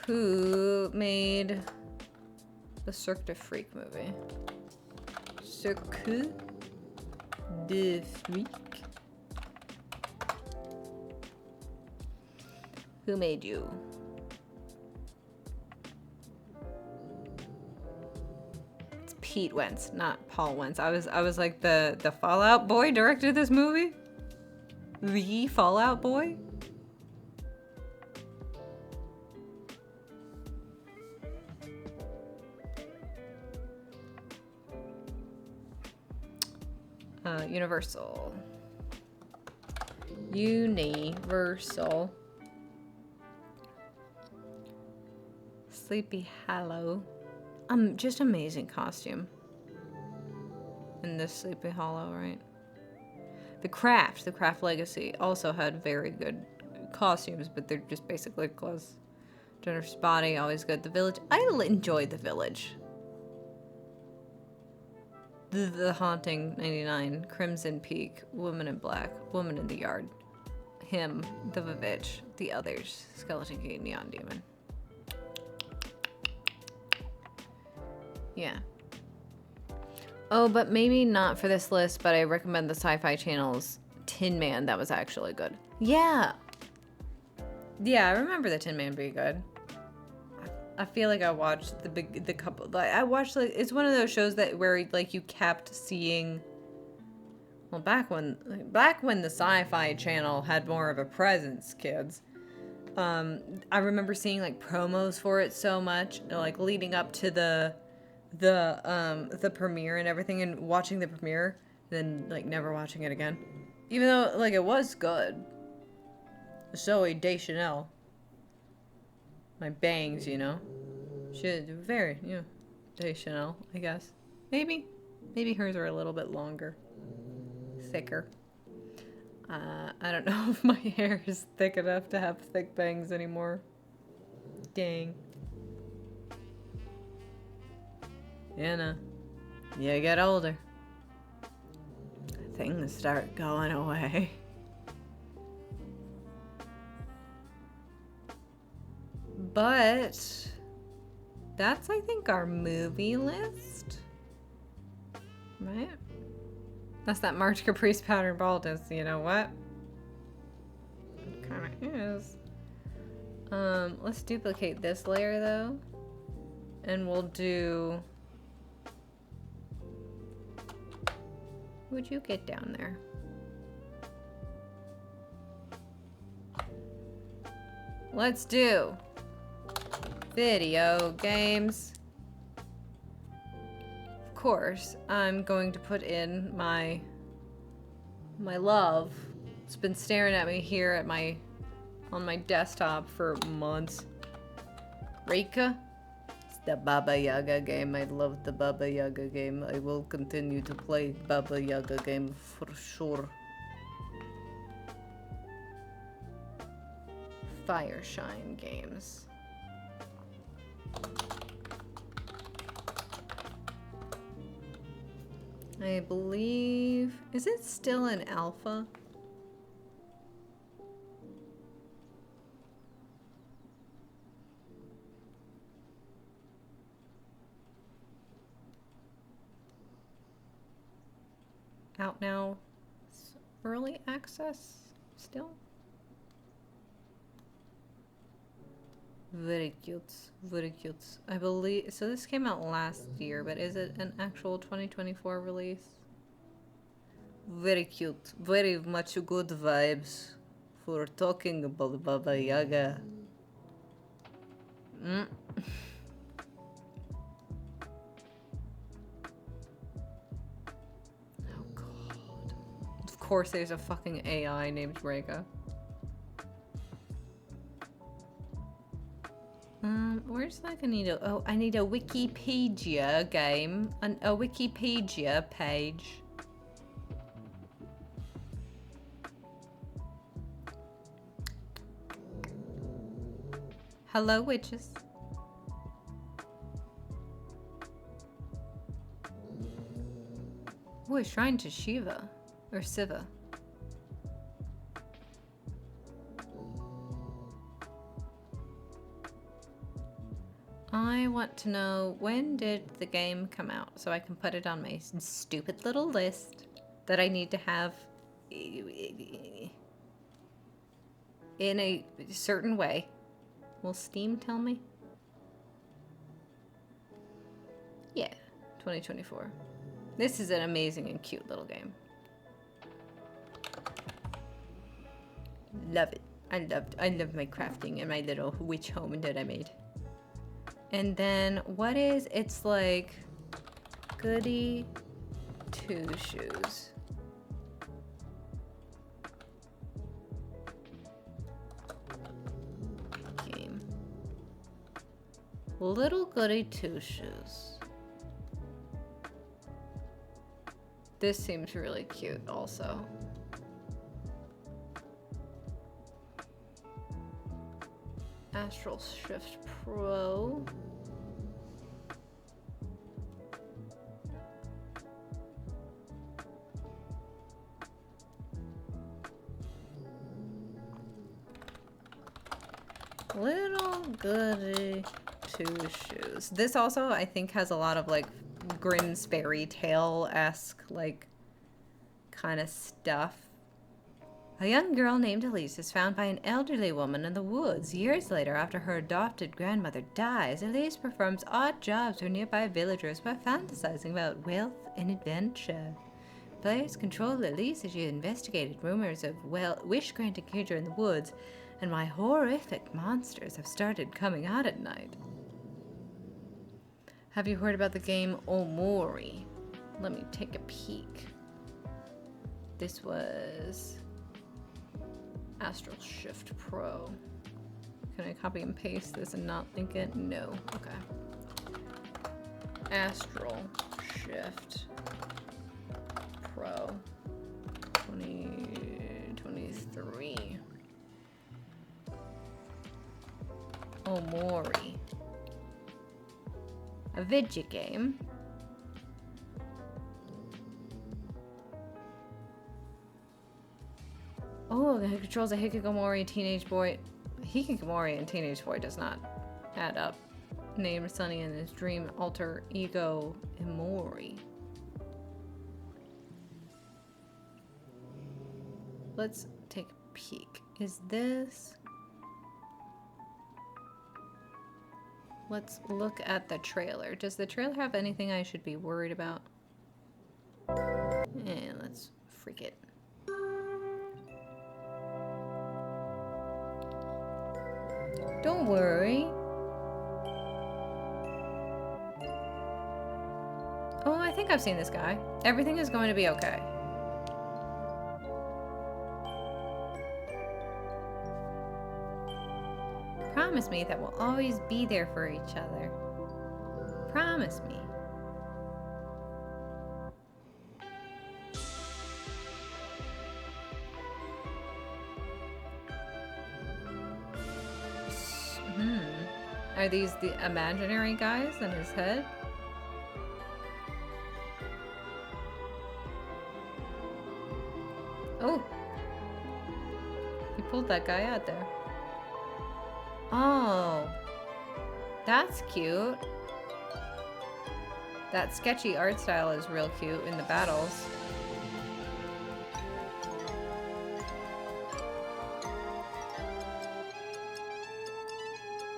Who made the Cirque du Freak movie? Cirque du Freak? Who made you? It's Pete Wentz, not Paul Wentz. I was like, the Fallout Boy directed this movie? The Fallout Boy? Universal. Sleepy Hollow. Just amazing costume. In this Sleepy Hollow, right? The Craft Legacy also had very good costumes, but they're just basically clothes. Jennifer's Body, always good. The Village. I enjoyed The Village. The Haunting, 99, Crimson Peak, Woman in Black, Woman in the Yard, Him, The Vivitch, The Others, Skeleton Key, Neon Demon. Yeah. Oh, but maybe not for this list, but I recommend the Sci-Fi Channel's Tin Man. That was actually good. Yeah. Yeah, I remember the Tin Man being good. I feel like I watched the couple. Like, I watched, like, it's one of those shows that where like you kept seeing. Well, back when the Sci-Fi Channel had more of a presence, kids. I remember seeing like promos for it so much, like leading up to the premiere and everything, and watching the premiere, then like never watching it again, even though like it was good. Zoe Deschanel, my bangs, you know, she very, you know, Deschanel, I guess. Maybe hers are a little bit longer, thicker. I don't know if my hair is thick enough to have thick bangs anymore. Dang. You know, you get older, things start going away. But that's, I think, our movie list, right? That's that March Caprice pattern baldness. You know what? It kind of is. Let's duplicate this layer though, and we'll do. Would you get down there? Let's do video games. Of course, I'm going to put in my love. It's been staring at me here at on my desktop for months. Reika. It's the Baba Yaga game. I love the Baba Yaga game. I will continue to play Baba Yaga game for sure. Fireshine games. I believe... Is it still in alpha? Out now. Early access still? Very cute. Very cute. I believe... So this came out last year, but is it an actual 2024 release? Very cute. Very much good vibes for talking about Baba Yaga. Oh god. Of course there's a fucking AI named Reika. Where's like I need a... Oh, I need a Wikipedia game. A Wikipedia page. Hello, witches. Ooh, a shrine to Shiva. Or Siva. I want to know, when did the game come out so I can put it on my stupid little list that I need to have in a certain way. Will Steam tell me? Yeah, 2024. This is an amazing and cute little game. Love it. I love my crafting and my little witch home that I made. And then what is, it's like goody two shoes. Game. Little goody two shoes. This seems really cute also. Astral Shift Pro. Little goody Two Shoes. This also, I think, has a lot of like Grimm's fairy tale-esque like kind of stuff. A young girl named Elise is found by an elderly woman in the woods. Years later, after her adopted grandmother dies, Elise performs odd jobs for nearby villagers while fantasizing about wealth and adventure. Players control Elise as she investigated rumors of, well, wish-granting creature in the woods, and why horrific monsters have started coming out at night. Have you heard about the game Omori? Let me take a peek. This was Astral Shift Pro. Can I copy and paste this and not link it? No. Okay. Astral Shift Pro 2023. Omori. A video game. Oh, it controls a hikikomori teenage boy. Hikikomori and teenage boy does not add up. Named Sunny and his dream alter ego Emori. Let's take a peek. Is this... Let's look at the trailer. Does the trailer have anything I should be worried about? And let's freak it. Don't worry. Oh, I think I've seen this guy. Everything is going to be okay. Promise me that we'll always be there for each other. Promise me. Are these the imaginary guys in his head? Oh! He pulled that guy out there. Oh! That's cute. That sketchy art style is real cute in the battles.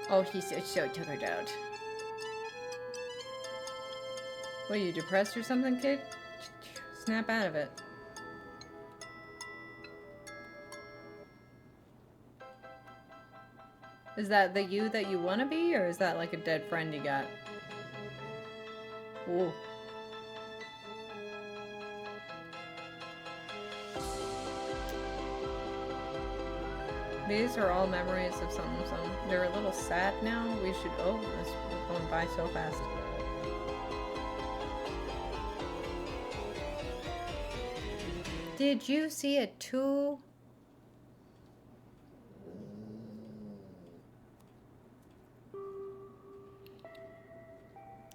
Oh, he's so tuckered out. What, are you depressed or something, kid? Snap out of it. Is that the you that you want to be, or is that like a dead friend you got? Ooh. These are all memories of something. They're a little sad now. We should... Oh, this is going by so fast. Did you see it too?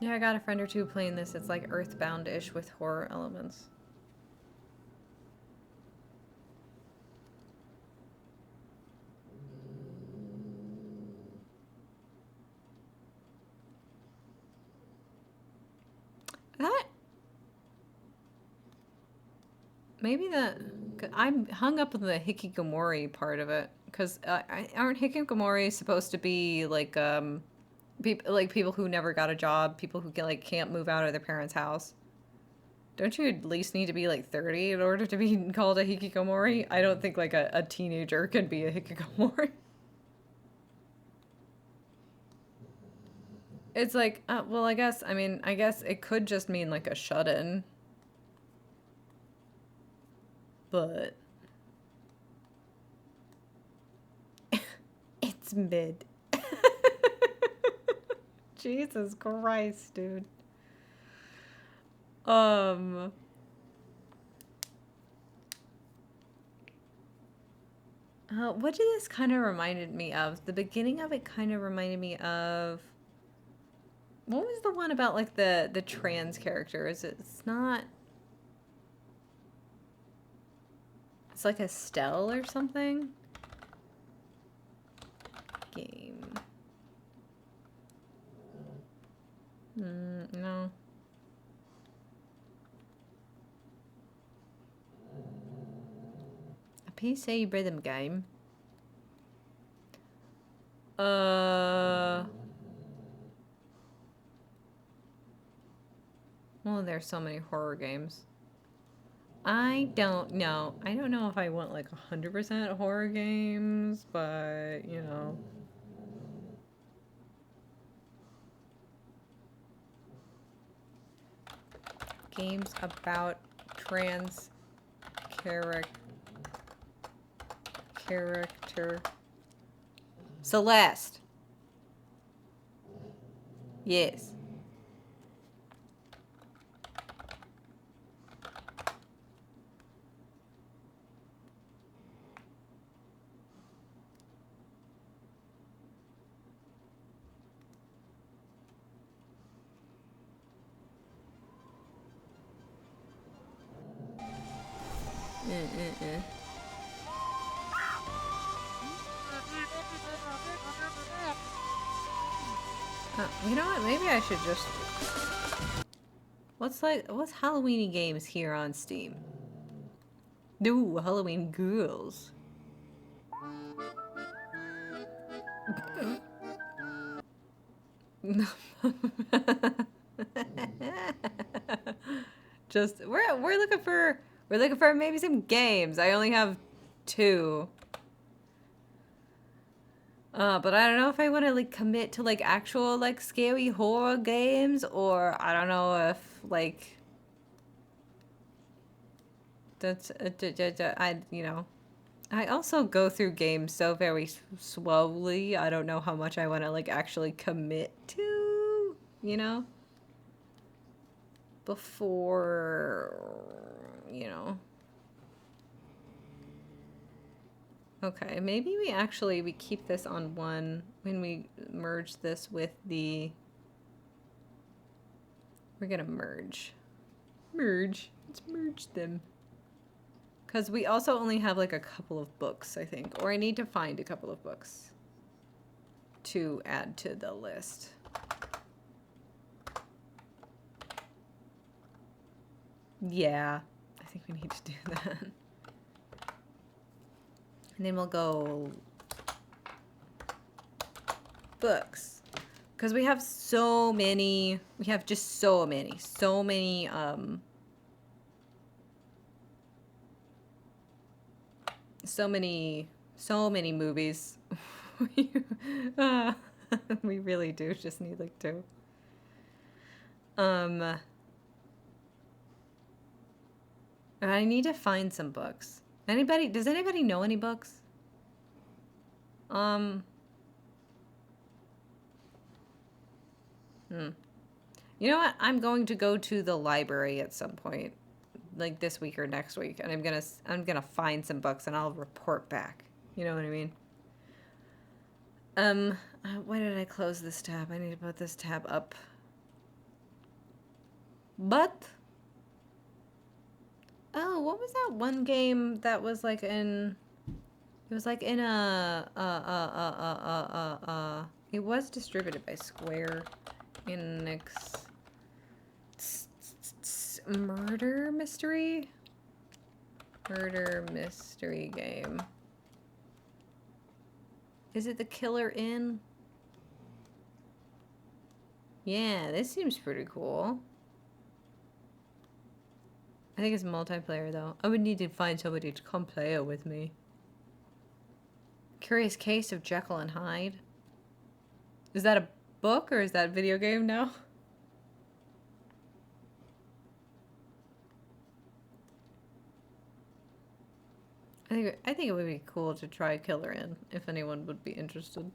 Yeah, I got a friend or two playing this. It's like Earthbound-ish with horror elements. Maybe I'm hung up on the hikikomori part of it, because aren't hikikomori supposed to be like people who never got a job, people who can't move out of their parents' house? Don't you at least need to be like 30 in order to be called a hikikomori? I don't think like a teenager can be a hikikomori. It's like, well, I guess it could just mean like a shut-in. But it's mid. Jesus Christ, dude. What did this kind of reminded me of? The beginning of it kind of reminded me of... What was the one about like the trans characters? It's not... It's like Estelle or something. Game. No. A PC rhythm game. Well, there's so many horror games. I don't know. I don't know if I want like 100% horror games, but you know. Games about trans character. Celeste. Yes. You know what? Maybe I should just... what's Halloweeny games here on Steam? No, Halloween girls. Just we're looking for maybe some games. I only have 2. But I don't know if I want to like commit to like actual like scary horror games, or I don't know if like that's you know, I also go through games so very slowly. I don't know how much I want to like actually commit to, you know, before, you know. Okay, maybe we keep this on 1 when we merge this with the... We're gonna merge. Merge. Let's merge them. Because we also only have like a couple of books, I think. Or I need to find a couple of books to add to the list. Yeah, I think we need to do that. And then we'll go books, because we have so many. We have just so many movies. We really do just need like 2. I need to find some books. Does anybody know any books? You know what? I'm going to go to the library at some point, like this week or next week, and I'm gonna find some books and I'll report back. You know what I mean? Why did I close this tab? I need to put this tab up. But oh, what was that one game that was like in... It was like in it was distributed by Square Enix. Murder mystery game. Is it The Killer Inn? Yeah, this seems pretty cool. I think it's multiplayer though. I would need to find somebody to come play it with me. Curious Case of Jekyll and Hyde. Is that a book or is that a video game now? I think it would be cool to try Killer Inn if anyone would be interested.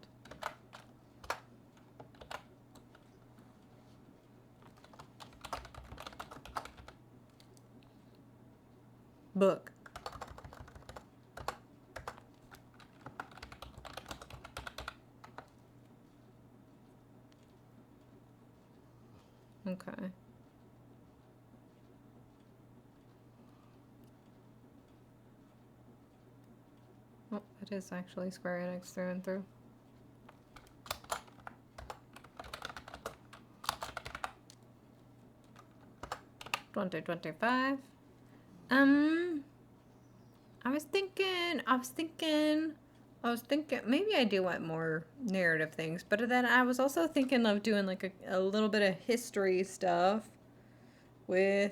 Book. Okay. Oh, it is actually Square Enix through and through. 2025. I was thinking maybe I do want more narrative things, but then I was also thinking of doing like a little bit of history stuff with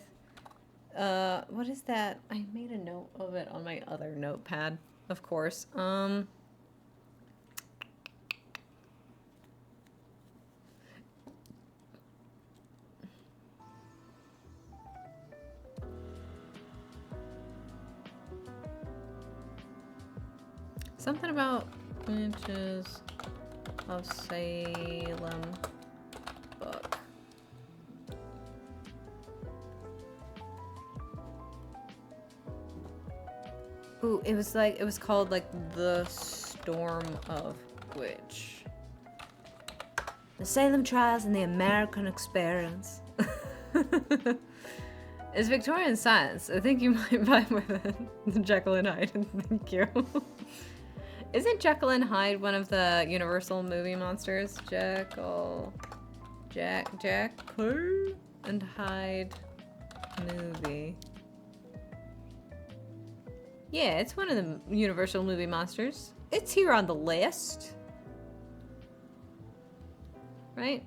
what is that? I made a note of it on my other notepad, of course. Something about Witches of Salem book. Ooh, it was called like The Storm of Witch. The Salem Trials and the American Experience. It's Victorian science. I think you might vibe with it. Jekyll and Hyde. Thank you. Isn't Jekyll and Hyde one of the Universal movie monsters? Jekyll and Hyde movie. Yeah, it's one of the Universal movie monsters. It's here on the list. Right?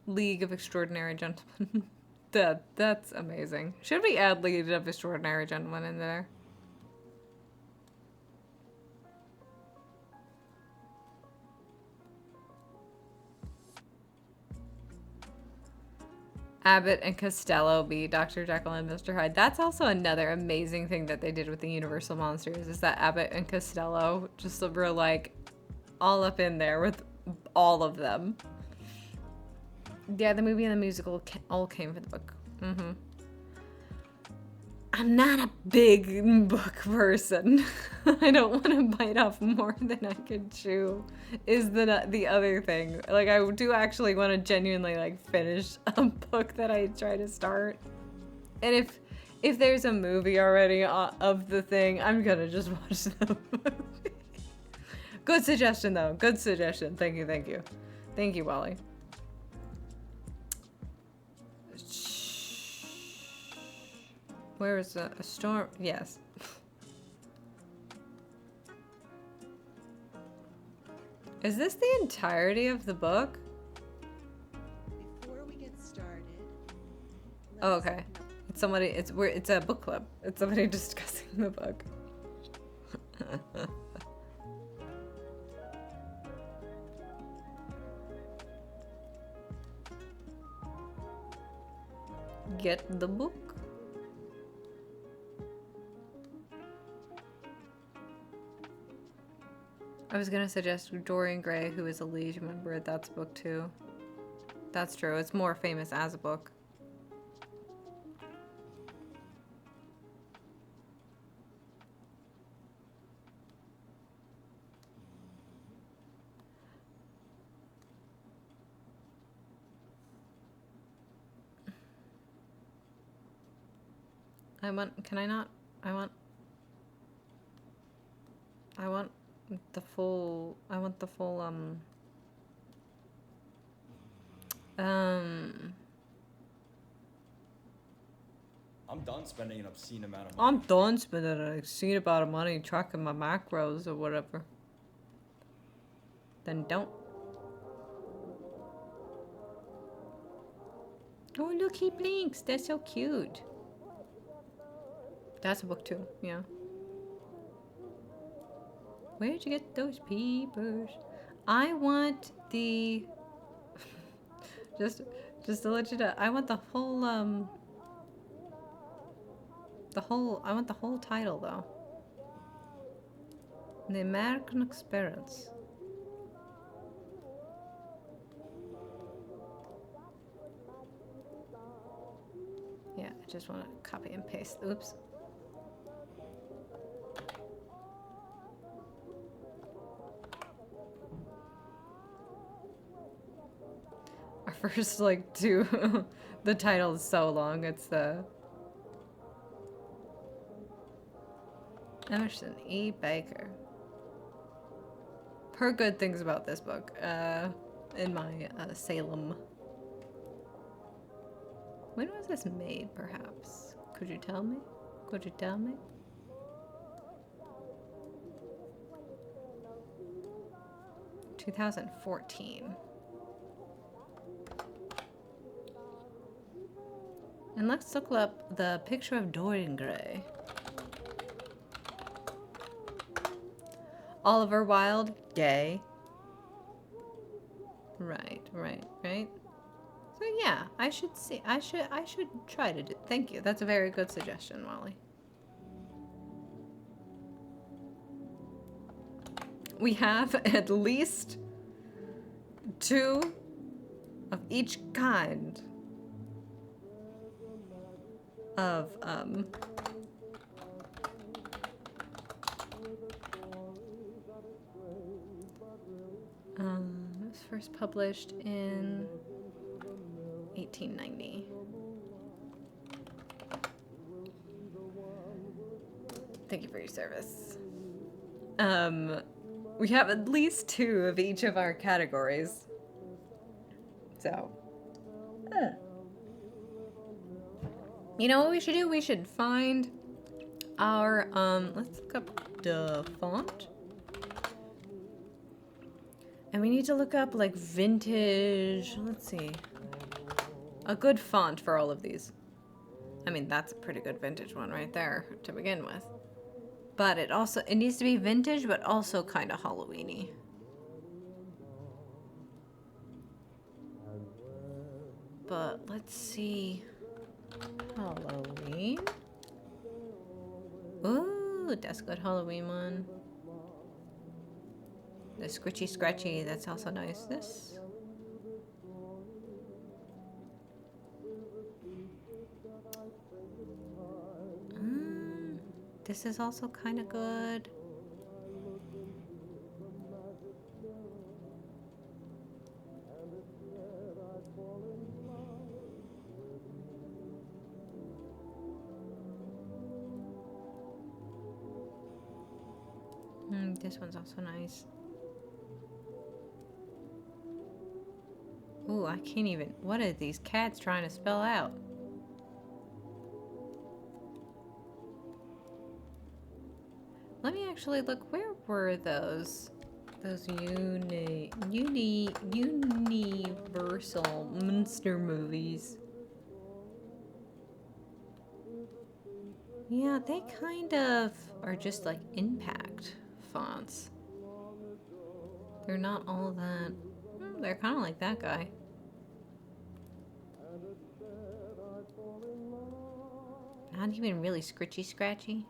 League of Extraordinary Gentlemen. That's amazing. Should we add League of Extraordinary Gentlemen in there? Abbott and Costello be Dr. Jekyll and Mr. Hyde. That's also another amazing thing that they did with the Universal Monsters, is that Abbott and Costello just were like all up in there with all of them. Yeah, the movie and the musical all came from the book. I'm not a big book person. I don't want to bite off more than I could chew, is the other thing. Like, I do actually want to genuinely, like, finish a book that I try to start. And if there's a movie already of the thing, I'm gonna just watch the movie. Good suggestion, though. Good suggestion. Thank you, thank you. Thank you, Wally. Where is a storm? Yes. Is this the entirety of the book? Before we get started. Oh, okay. It's somebody. It's a book club. It's somebody discussing the book. Get the book. I was gonna suggest Dorian Gray, who is a Liege member. That's a book too. That's true. It's more famous as a book. Can I not? I want the full, I'm done spending an obscene amount of money. I'm done spending an obscene amount of money tracking my macros or whatever. Then don't. Oh, look, he blinks. That's so cute. That's a book too, yeah. Where'd you get those peepers? I want the... just to let you know, I want the whole, I want the whole title, though. The American Experience. Yeah, I just want to copy and paste. Oops. Our first, like, two... the title is so long. It's the... Emerson E. Baker. heard good things about this book in my Salem. When was this made, perhaps? Could you tell me? Could you tell me? (2014). And let's look up the picture of Dorian Gray. Oliver Wilde, gay. Right. So yeah, I should try to do. Thank you. That's a very good suggestion, Molly. We have at least 2 of each kind of it was first published in 1890. Thank you for your service. We have at least 2 of each of our categories. So, you know what we should do? We should find our, let's look up the font. And we need to look up, like, vintage, let's see. A good font for all of these. I mean, that's a pretty good vintage one right there to begin with. But it needs to be vintage, but also kind of Halloween-y. But let's see. Halloween. Ooh, that's a good Halloween one. The Scritchy Scratchy, that's also nice. This. This is also kind of good. This one's also nice. Ooh, I can't even. What are these cats trying to spell out? Let me actually look. Where were those? Those Universal Monster movies. Yeah, they kind of are just like impact fonts. They're not all that. They're kind of like that guy. Not even really Scritchy Scratchy.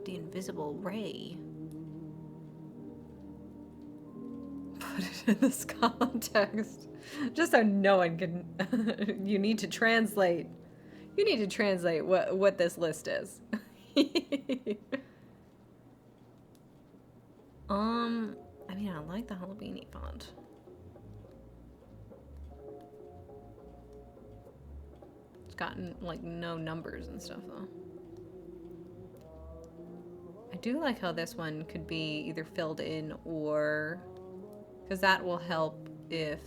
The Invisible Ray. Put it in this context. Just so no one can... You need to translate. You need to translate what this list is. I mean, I like the Halloween font. It's gotten, like, no numbers and stuff, though. I do like how this one could be either filled in or... Because that will help if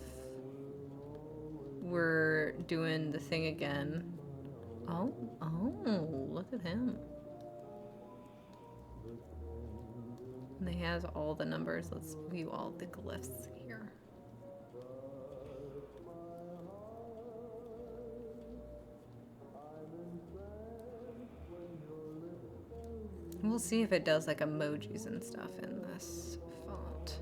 we're doing the thing again. Oh, look at him. And he has all the numbers. Let's view all the glyphs here. We'll see if it does like emojis and stuff in this font.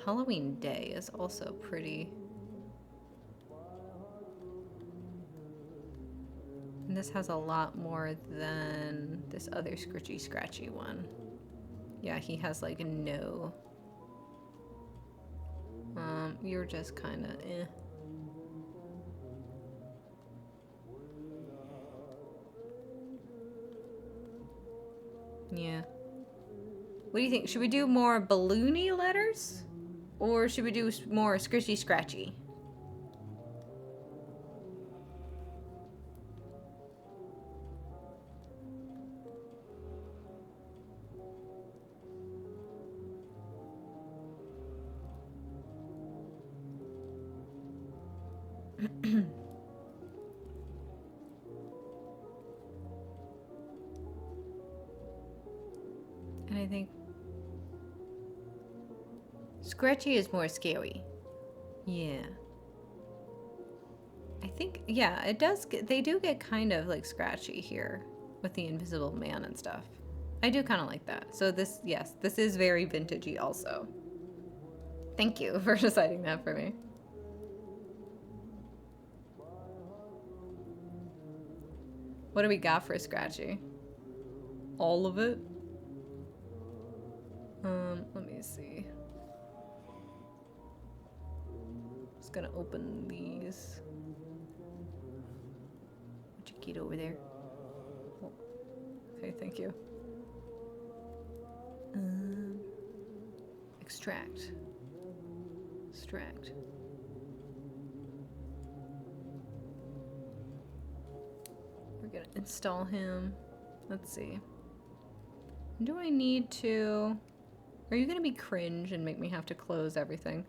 Halloween Day is also pretty. And this has a lot more than this other Scritchy Scratchy one. Yeah, he has like no. You're just kind of eh. Yeah. What do you think? Should we do more balloony letters? Or should we do more Scritchy Scratchy? I think Scratchy is more scary. Yeah. I think, yeah, it does get, they do get kind of like scratchy here with the Invisible Man and stuff. I do kind of like that. So this, yes, this is very vintagey also. Thank you for deciding that for me. What do we got for Scratchy? All of it? Let me see. Just gonna open these. Would you get over there? Oh. Okay, thank you. Extract. Extract. We're gonna install him. Let's see. Do I need to... Are you gonna be cringe and make me have to close everything?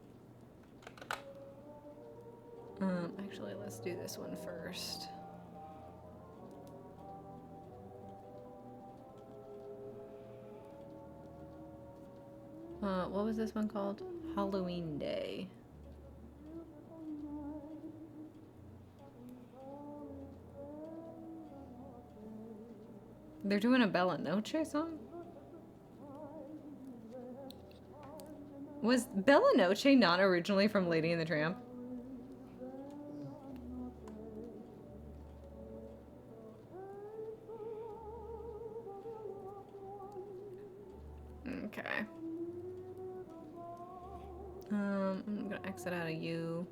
Actually, let's do this one first. What was this one called? Halloween Day. They're doing a Bella Noche song? Was Bella Noche not originally from Lady and the Tramp? Okay. I'm gonna exit out of you.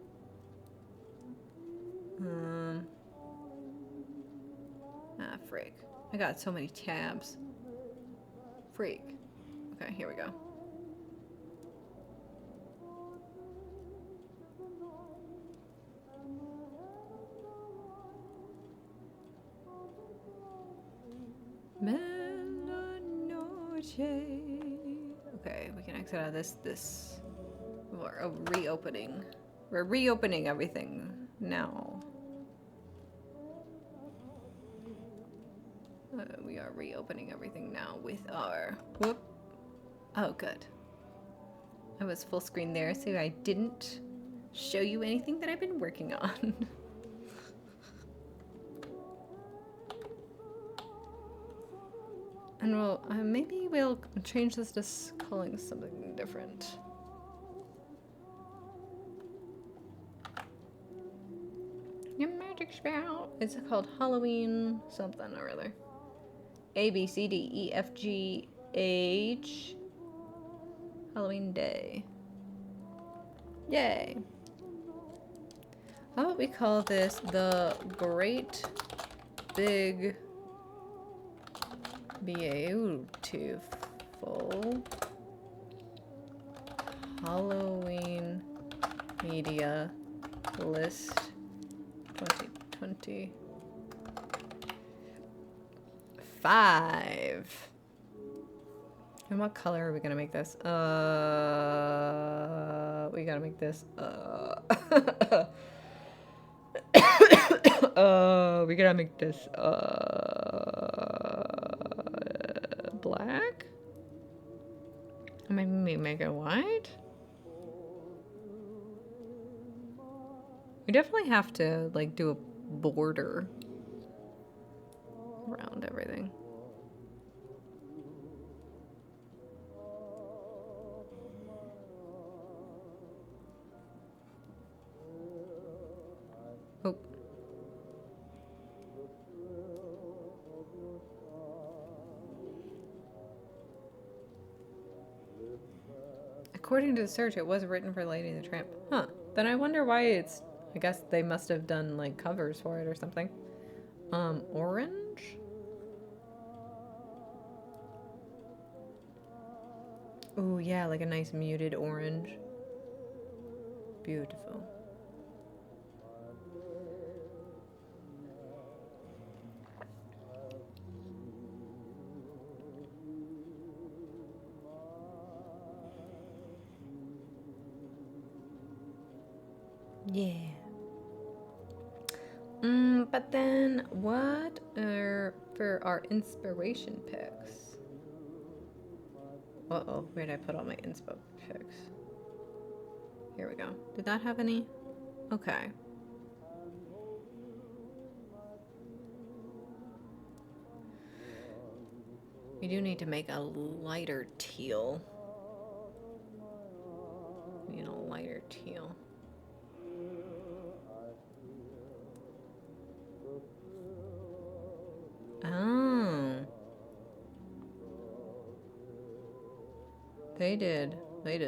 Freak. I got so many tabs. Freak. Okay, here we go. Bella Noche. Okay, we can exit out of this. We're reopening. We're reopening everything now. We are reopening everything now with our... Whoop. Oh, good. I was full screen there, so I didn't show you anything that I've been working on. And we'll... maybe we'll change this to calling something different. Your magic spell. It's called Halloween something or other. A, B, C, D, E, F, G, H. Halloween Day. Yay. How about we call this the Great Big Beautiful Halloween Media List 2025. And what color are we gonna make this? We gotta make this we gotta make this black? Maybe make it white? We definitely have to like do a border around everything. Oh. According to the search, it was written for Lady and the Tramp. Huh. Then I wonder why it's... I guess they must have done, like, covers for it or something. Orange? Ooh, yeah, like a nice muted orange. Beautiful. Yeah. But then what are for our inspiration picks? Uh-oh, where did I put all my inspo pics? Here we go. Did that have any? Okay. We do need to make a lighter teal. We need a lighter teal. Oh. They did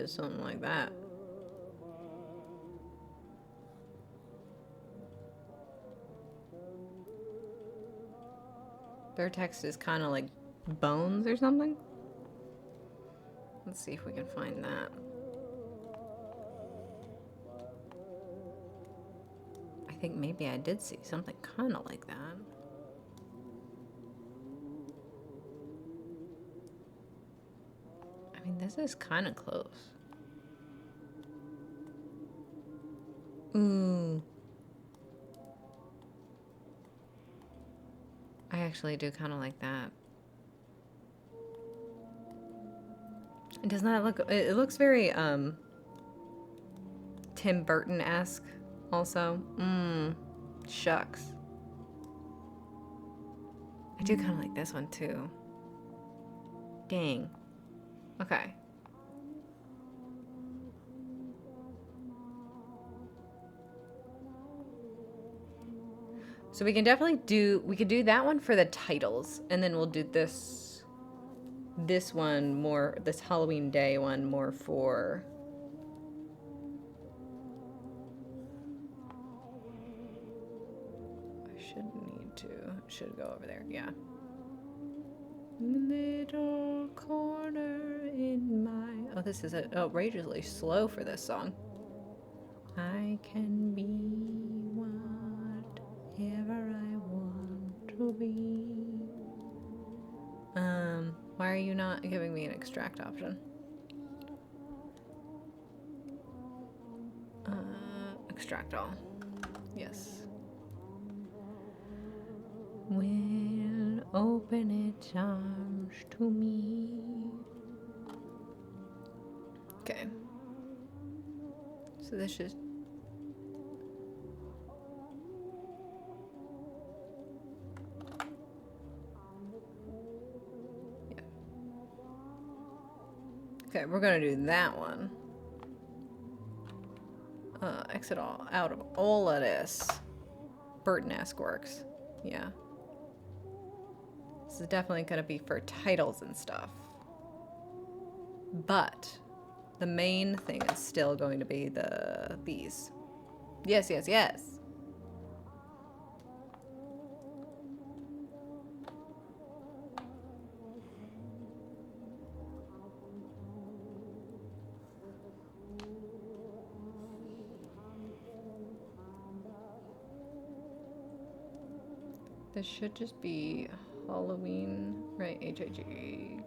something like that. Their text is kind of like bones or something. Let's see if we can find that. I think maybe I did see something kind of like that. I mean, this is kind of close. Ooh. I actually do kind of like that. It does not look, it looks very, Tim Burton-esque also. Shucks. I do kind of like this one too. Dang. Okay. So we can definitely do, we could do that one for the titles, and then we'll do this one more, this Halloween Day one more for should go over there, yeah. Little corner in my, oh, this is outrageously slow for this song. I can be whatever I want to be. Why are you not giving me an extract option? Extract all. Yes. Will open its arms to me. Okay. So this is okay, we're gonna do that one. Exit all out of all of this. Burton-esque works. Yeah. This is definitely gonna be for titles and stuff. But the main thing is still going to be these. Yes, yes, yes. This should just be Halloween, right? HIGKLOGH.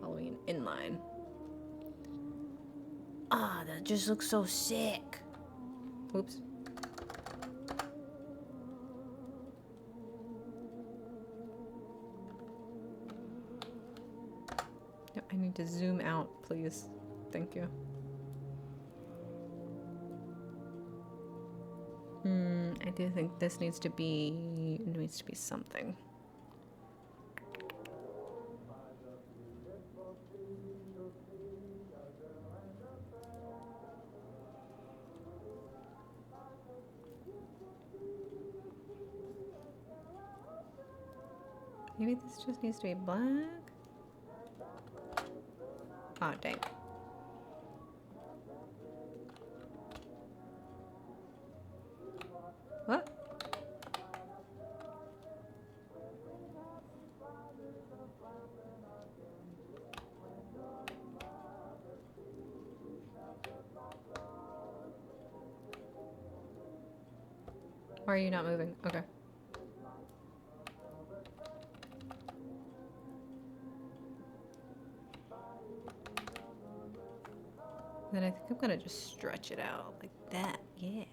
Halloween inline. Ah, that just looks so sick. Oops. No, I need to zoom out, please. Thank you. I do think this needs to be something. Maybe this just needs to be black. Oh, dang. What? Why are you not moving? Okay. Then I think I'm gonna just stretch it out like that. Yeah.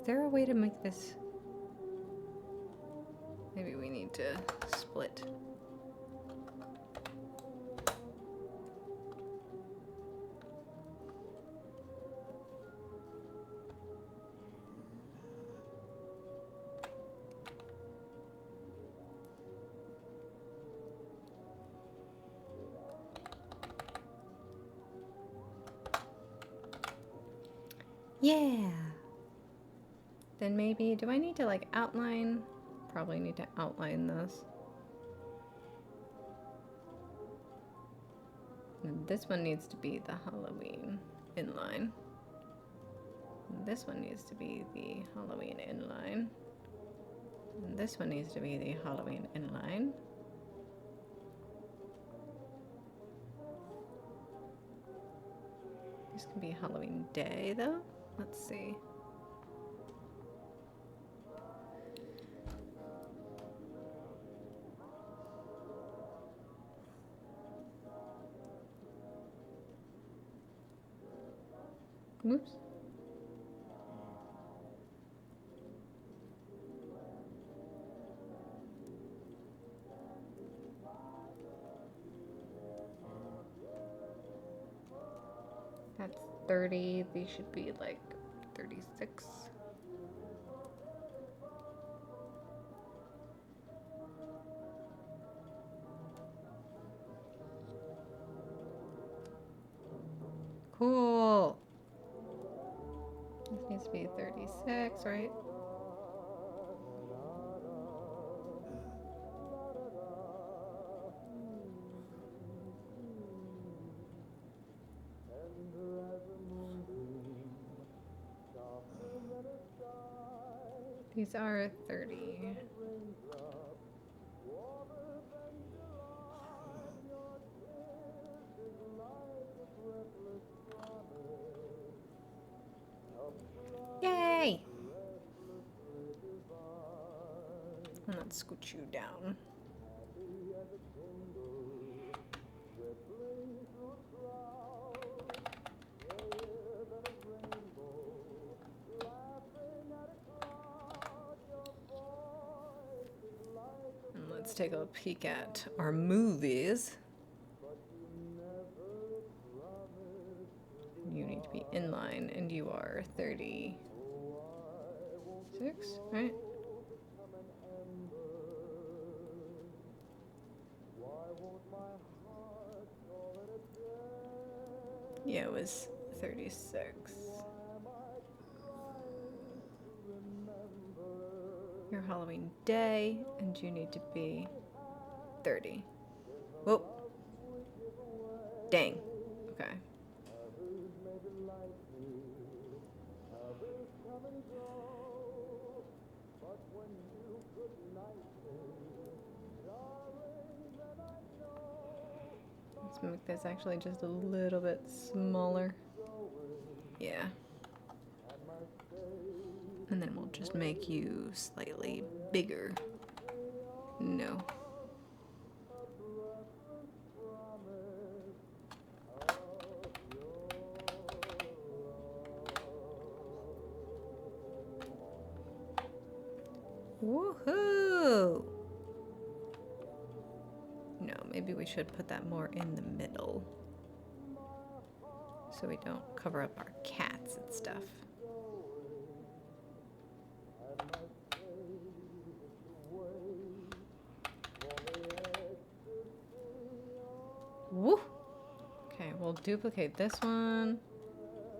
there a way to make this? Maybe we need to split. Yeah. Then maybe, do I need to like outline? Probably need to outline this. And this one needs to be the Halloween inline. And this one needs to be the Halloween inline. And this one needs to be the Halloween inline. This can be Halloween day though. Let's see. Oops. That's 30. These should be like 36. Cool. This needs to be 36, right? These are 30. Yay! And let's scoot you down. And let's take a peek at our movies. You need to be in line, and you are 36, right? Yeah, it was 36. Your Halloween day, and you need to be 30. Whoa. Dang. Okay. Let's make this actually just a little bit smaller. Yeah. And then we'll just make you slightly bigger. No. Woohoo! No, maybe we should put that more in the middle so we don't cover up our cats and stuff. Woo! Okay, we'll duplicate this one,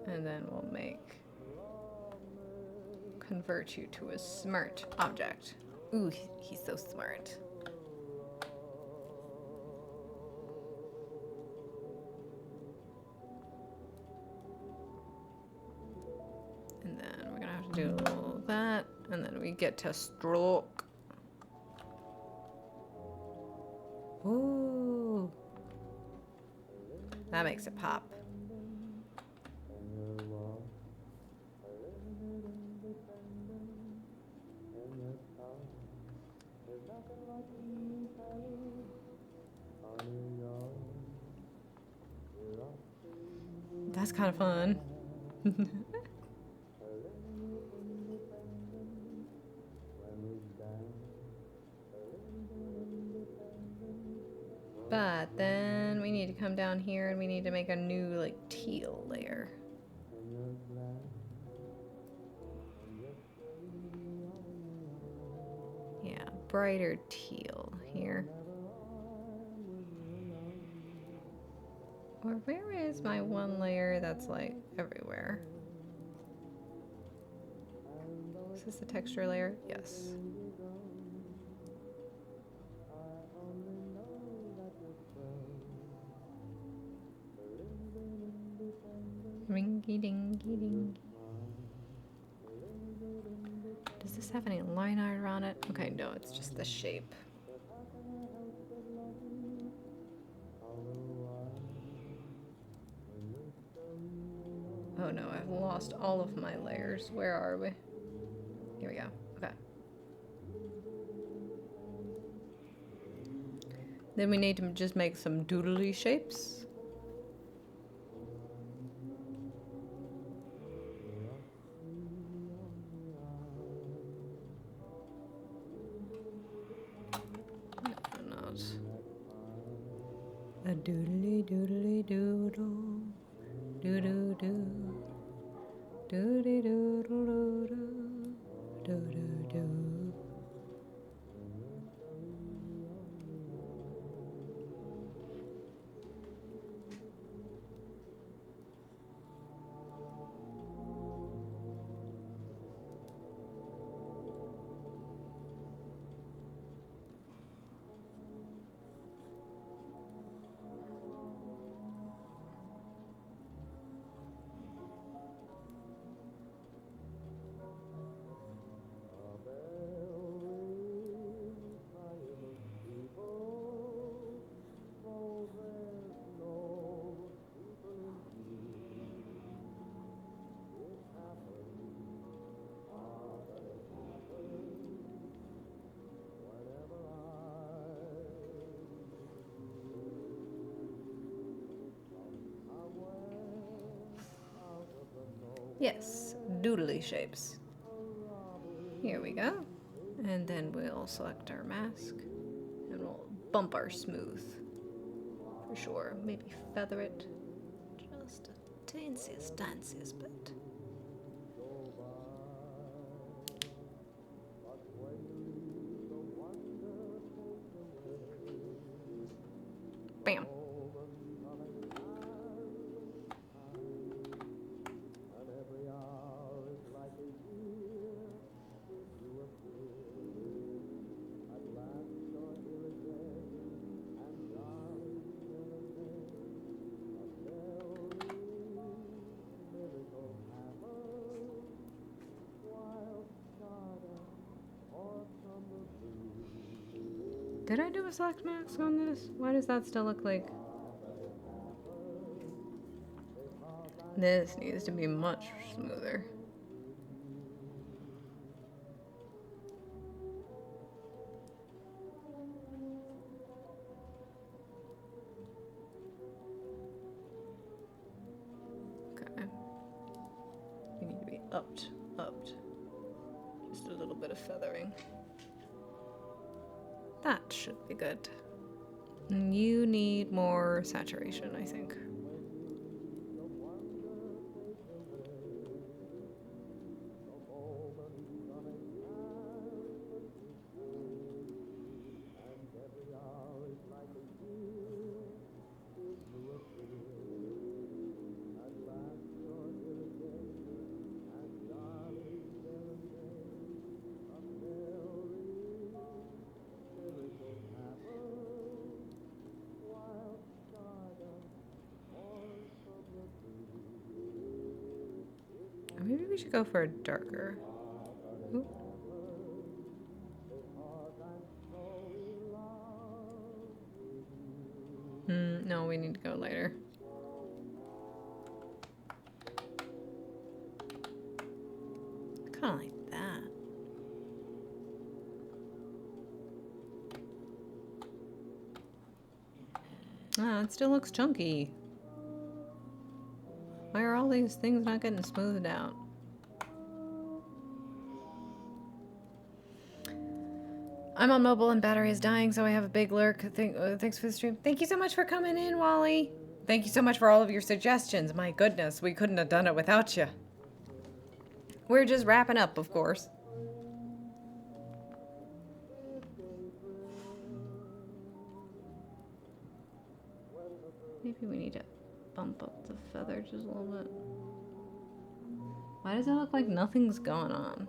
and then we'll convert you to a smart object. Ooh, he's so smart. And then we're gonna have to do that, and then we get to stroke. Ooh. That makes it pop. That's kind of fun. But then we need to come down here and we need to make a new, like, teal layer. Yeah, brighter teal here. Or where is my one layer that's, like, everywhere? Is this the texture layer? Yes. Ringy dingy dingy. Does this have any line art around it? Okay, no, it's just the shape. Oh no, I've lost all of my layers. Where are we? Here we go. Okay. Then we need to just make some doodly shapes. No, not. A doodly doodly doodle. Do do do. Do do do do do. Do do do. Yes, doodly shapes. Here we go. And then we'll select our mask and we'll bump our smooth for sure. Maybe feather it just a teensy bit. Bam. Did I do a select mask on this? Why does that still look like... This needs to be much smoother. Okay. We need to be upped. Just a little bit of feathering. That should be good. You need more saturation, I think. Maybe we should go for a darker. Ooh. No, we need to go lighter. Kind of like that. Ah, it still looks chunky. Why are all these things not getting smoothed out? I'm on mobile and battery is dying, so I have a big lurk. Thanks for the stream. Thank you so much for coming in, Wally. Thank you so much for all of your suggestions. My goodness, we couldn't have done it without you. We're just wrapping up, of course. Maybe we need to bump up the feather just a little bit. Why does it look like nothing's going on?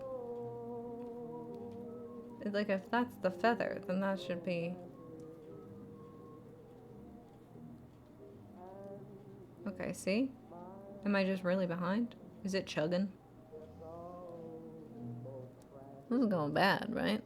It's like, if that's the feather, then that should be... Okay, see? Am I just really behind? Is it chugging? This is going bad, right?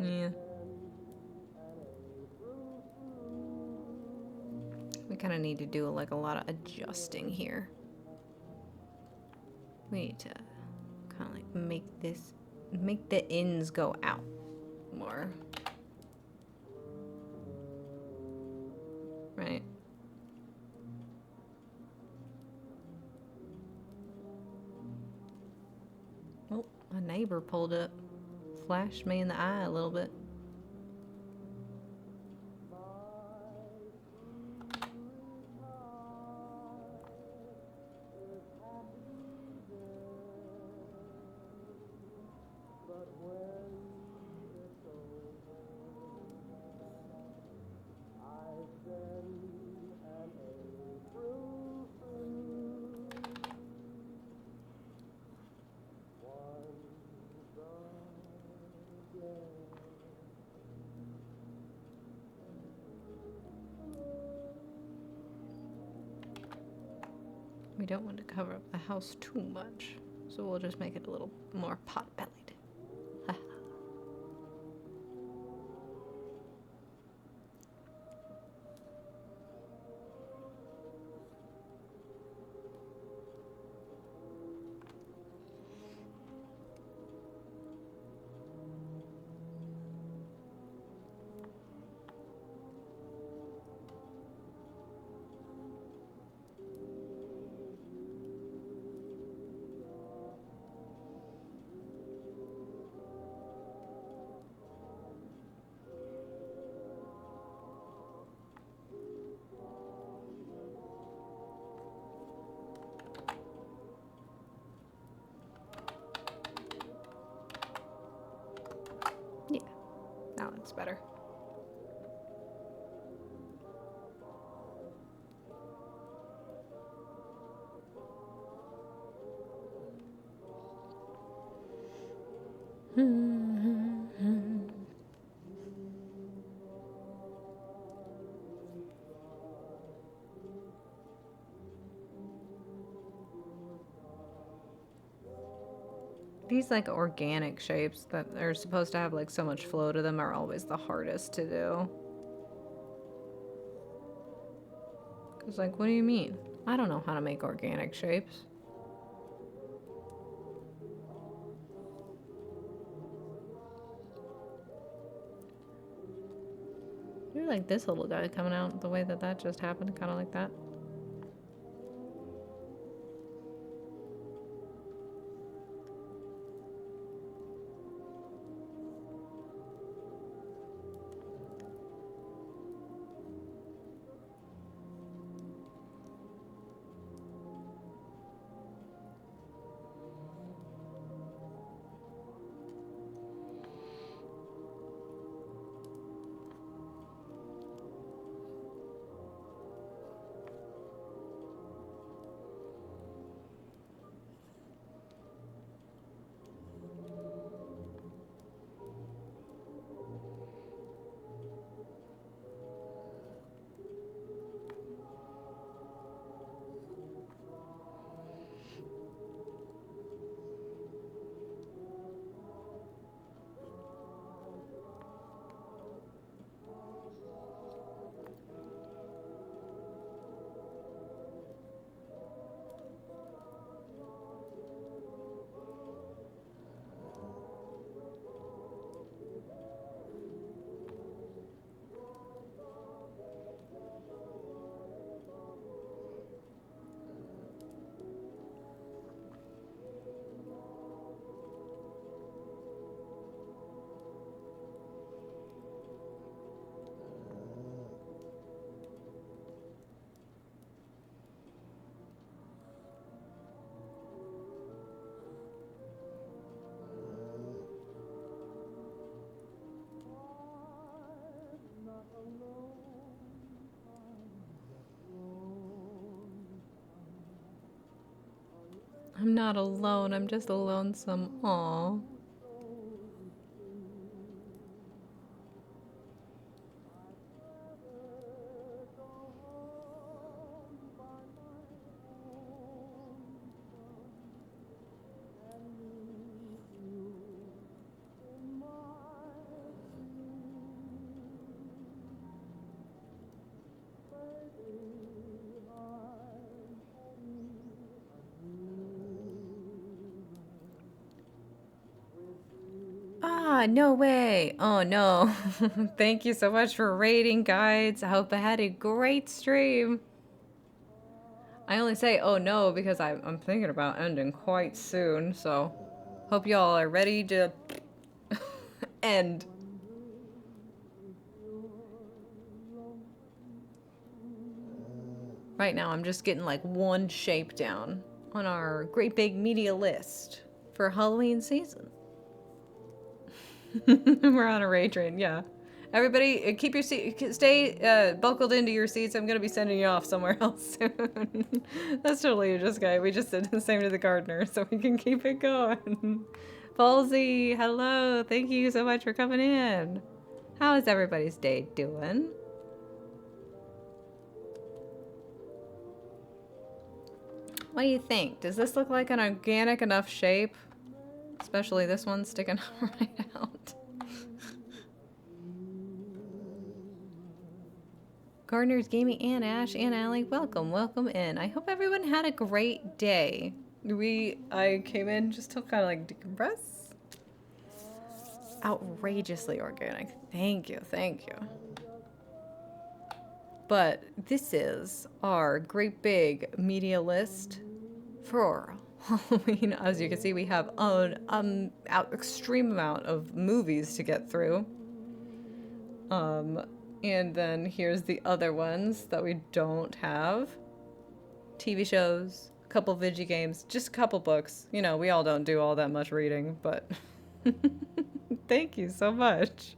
Yeah. We kind of need to do like a lot of adjusting here. We need to kind of like make the ends go out more. Right? Oh, a neighbor pulled up. Flashed me in the eye a little bit. We don't want to cover up the house too much, so we'll just make it a little more pot-bellied. Yeah, now it's better. These like organic shapes that are supposed to have like so much flow to them are always the hardest to do. Cause like, what do you mean? I don't know how to make organic shapes. You're like this little guy coming out the way that that just happened, kind of like that. I'm not alone. I'm just a lonesome. Aw. Ah, no way. Oh no. Thank you so much for rating, guides. I hope I had a great stream. I only say oh no because I'm thinking about ending quite soon, so hope y'all are ready to end. Right now I'm just getting like one shape down on our great big media list for Halloween season. We're on a raid train, yeah. Everybody, keep your seat, stay buckled into your seats. I'm gonna be sending you off somewhere else soon. That's totally just guy. We just did the same to the gardener, so we can keep it going. Falsey, hello. Thank you so much for coming in. How is everybody's day doing? What do you think? Does this look like an organic enough shape? Especially this one sticking right out. Gardeners Gaming and Ash and Allie, welcome in. I hope everyone had a great day. I came in just to kind of like decompress. Outrageously organic. Thank you. But this is our great big media list for Halloween. As you can see, we have an extreme amount of movies to get through. And then here's the other ones that we don't have. TV shows, a couple video games, just a couple books. You know, we all don't do all that much reading, but thank you so much.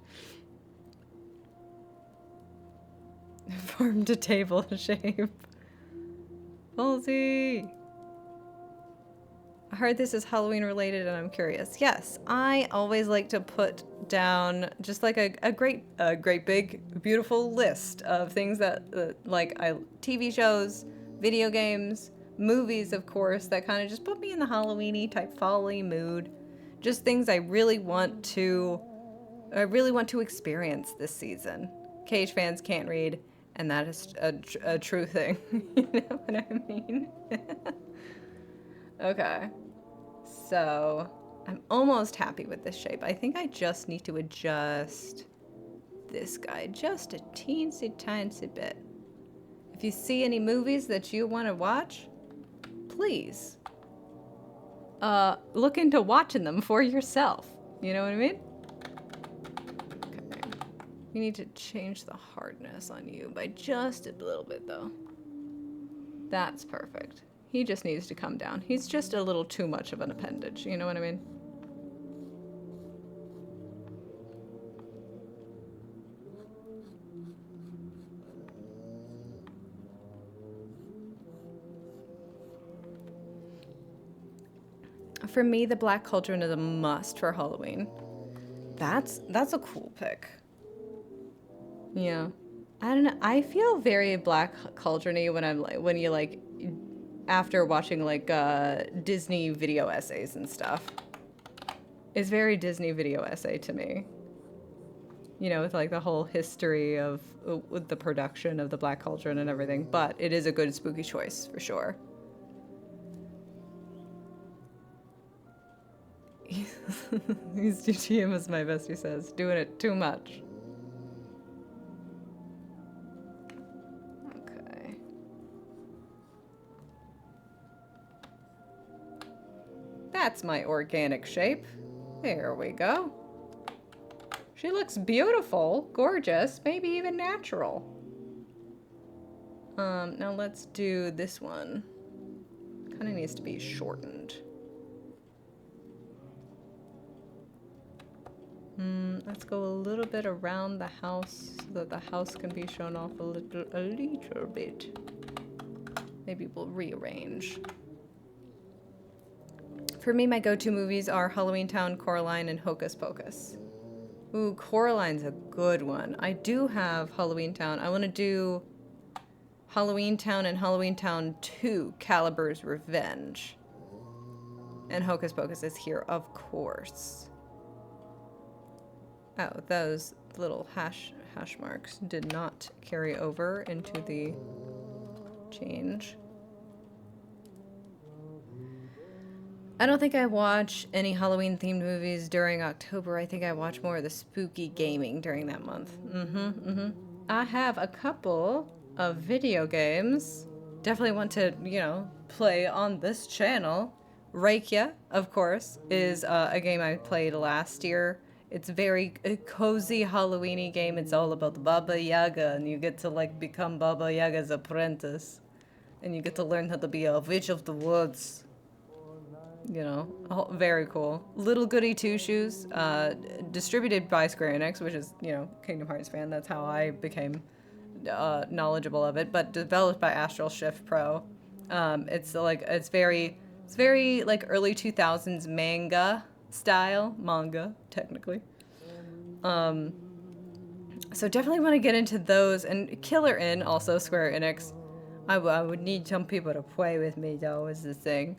Farm to table shape. Halsey! I heard this is Halloween related and I'm curious. Yes, I always like to put down just like a great big beautiful list of things that TV shows, video games, movies of course, that kind of just put me in the Halloween-y type folly mood. Just things I really want to experience this season. Cage fans can't read, and that is a true thing. You know what I mean? Okay. So, I'm almost happy with this shape. I think I just need to adjust this guy just a teensy bit. If you see any movies that you want to watch, please look into watching them for yourself. You know what I mean? Okay. You need to change the hardness on you by just a little bit, though. That's perfect. He just needs to come down. He's just a little too much of an appendage, you know what I mean? For me, the Black Cauldron is a must for Halloween. That's a cool pick. Yeah. I don't know. I feel very Black Cauldron-y when you after watching like Disney video essays and stuff. It's very Disney video essay to me. You know, with like the whole history of with the production of the Black Cauldron and everything, but it is a good spooky choice for sure. He's GTM as my bestie says, doing it too much. Okay. That's my organic shape. There we go. She looks beautiful, gorgeous, maybe even natural. Now let's do this one. Kind of needs to be shortened. Let's go a little bit around the house so that the house can be shown off a little bit. Maybe we'll rearrange. For me, my go-to movies are Halloween Town, Coraline, and Hocus Pocus. Ooh, Coraline's a good one. I do have Halloween Town. I want to do Halloween Town and Halloween Town 2, Calibur's Revenge. And Hocus Pocus is here, of course. Oh, those little hash marks did not carry over into the change. I don't think I watch any Halloween-themed movies during October. I think I watch more of the spooky gaming during that month. I have a couple of video games. Definitely want to, you know, play on this channel. Reikya, of course, is a game I played last year. It's a cozy Halloween-y game. It's all about Baba Yaga, and you get to, like, become Baba Yaga's apprentice. And you get to learn how to be a witch of the woods. You know, very cool. Little Goody Two Shoes, distributed by Square Enix, which is, you know, Kingdom Hearts fan. That's how I became knowledgeable of it. But developed by Astral Shift Pro. It's very like early 2000s manga style, technically. So definitely want to get into those. And Killer Inn, also Square Enix. I would need some people to play with me though, is the thing.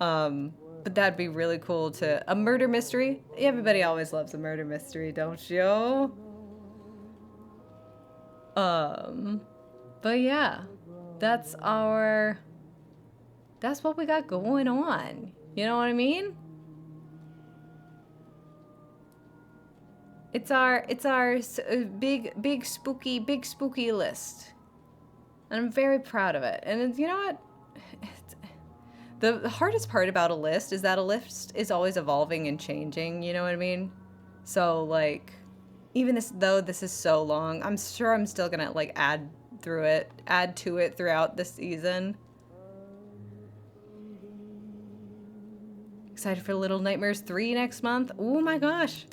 But that'd be really cool to... A murder mystery? Everybody always loves a murder mystery, don't you? But yeah. That's what we got going on. You know what I mean? It's our big spooky list. And I'm very proud of it. And you know what? The hardest part about a list is that a list is always evolving and changing, you know what I mean? So, like, even though this is so long, I'm sure I'm still gonna, like, add to it throughout the season. Excited for Little Nightmares 3 next month? Oh my gosh.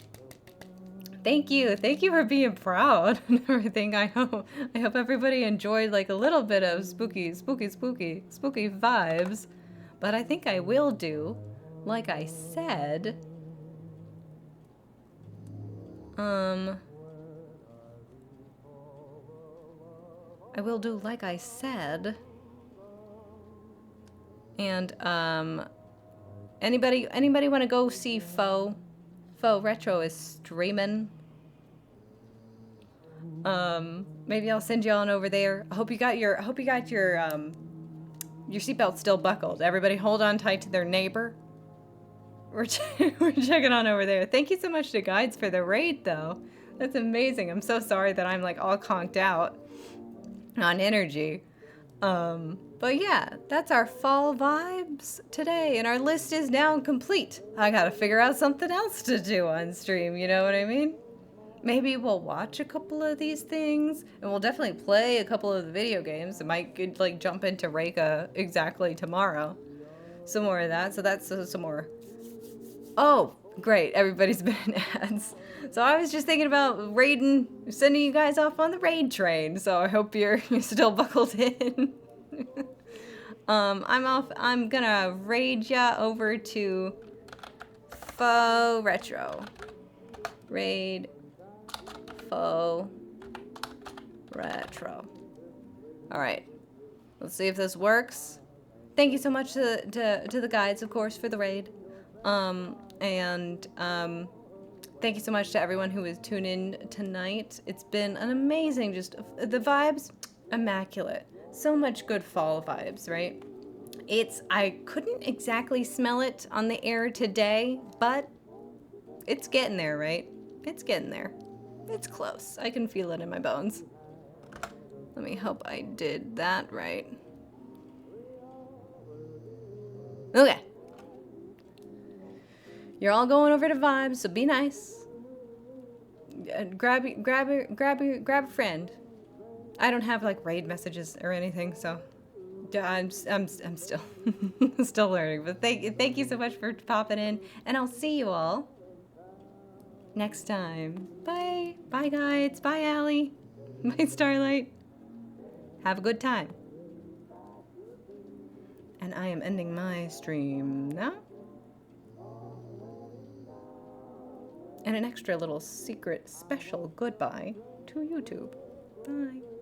Thank you for being proud and everything. I hope everybody enjoyed, like, a little bit of spooky vibes. But I think I will do, like I said, and anybody want to go see Faux Retro is streaming. Maybe I'll send you on over there. I hope you got your seatbelt's still buckled. Everybody hold on tight to their neighbor. We're checking on over there. Thank you so much to Guides for the raid, though. That's amazing. I'm so sorry that I'm, like, all conked out on energy. But yeah, that's our fall vibes today, and our list is now complete. I gotta figure out something else to do on stream, you know what I mean? Maybe we'll watch a couple of these things, and we'll definitely play a couple of the video games. I might, like, jump into Reika exactly tomorrow. Some more of that, so that's some more. Oh, great, everybody's been in ads. So I was just thinking about sending you guys off on the raid train, so I hope you're still buckled in. I'm gonna raid ya over to Faux Retro. Raid Faux Retro. Alright. Let's see if this works. Thank you so much to the guides, of course, for the raid. Thank you so much to everyone who was tuned in tonight. It's been an amazing, the vibes, immaculate. So much good fall vibes, right? I couldn't exactly smell it on the air today, but it's getting there, right? It's getting there. It's close. I can feel it in my bones. Let me hope I did that right. Okay. You're all going over to vibes, so be nice. Grab a friend. I don't have, like, raid messages or anything, so I'm still still learning. But thank you so much for popping in, and I'll see you all next time. Bye, guides. Bye, Allie. Bye, Starlight. Have a good time. And I am ending my stream now. and an extra little secret special goodbye to YouTube. Bye.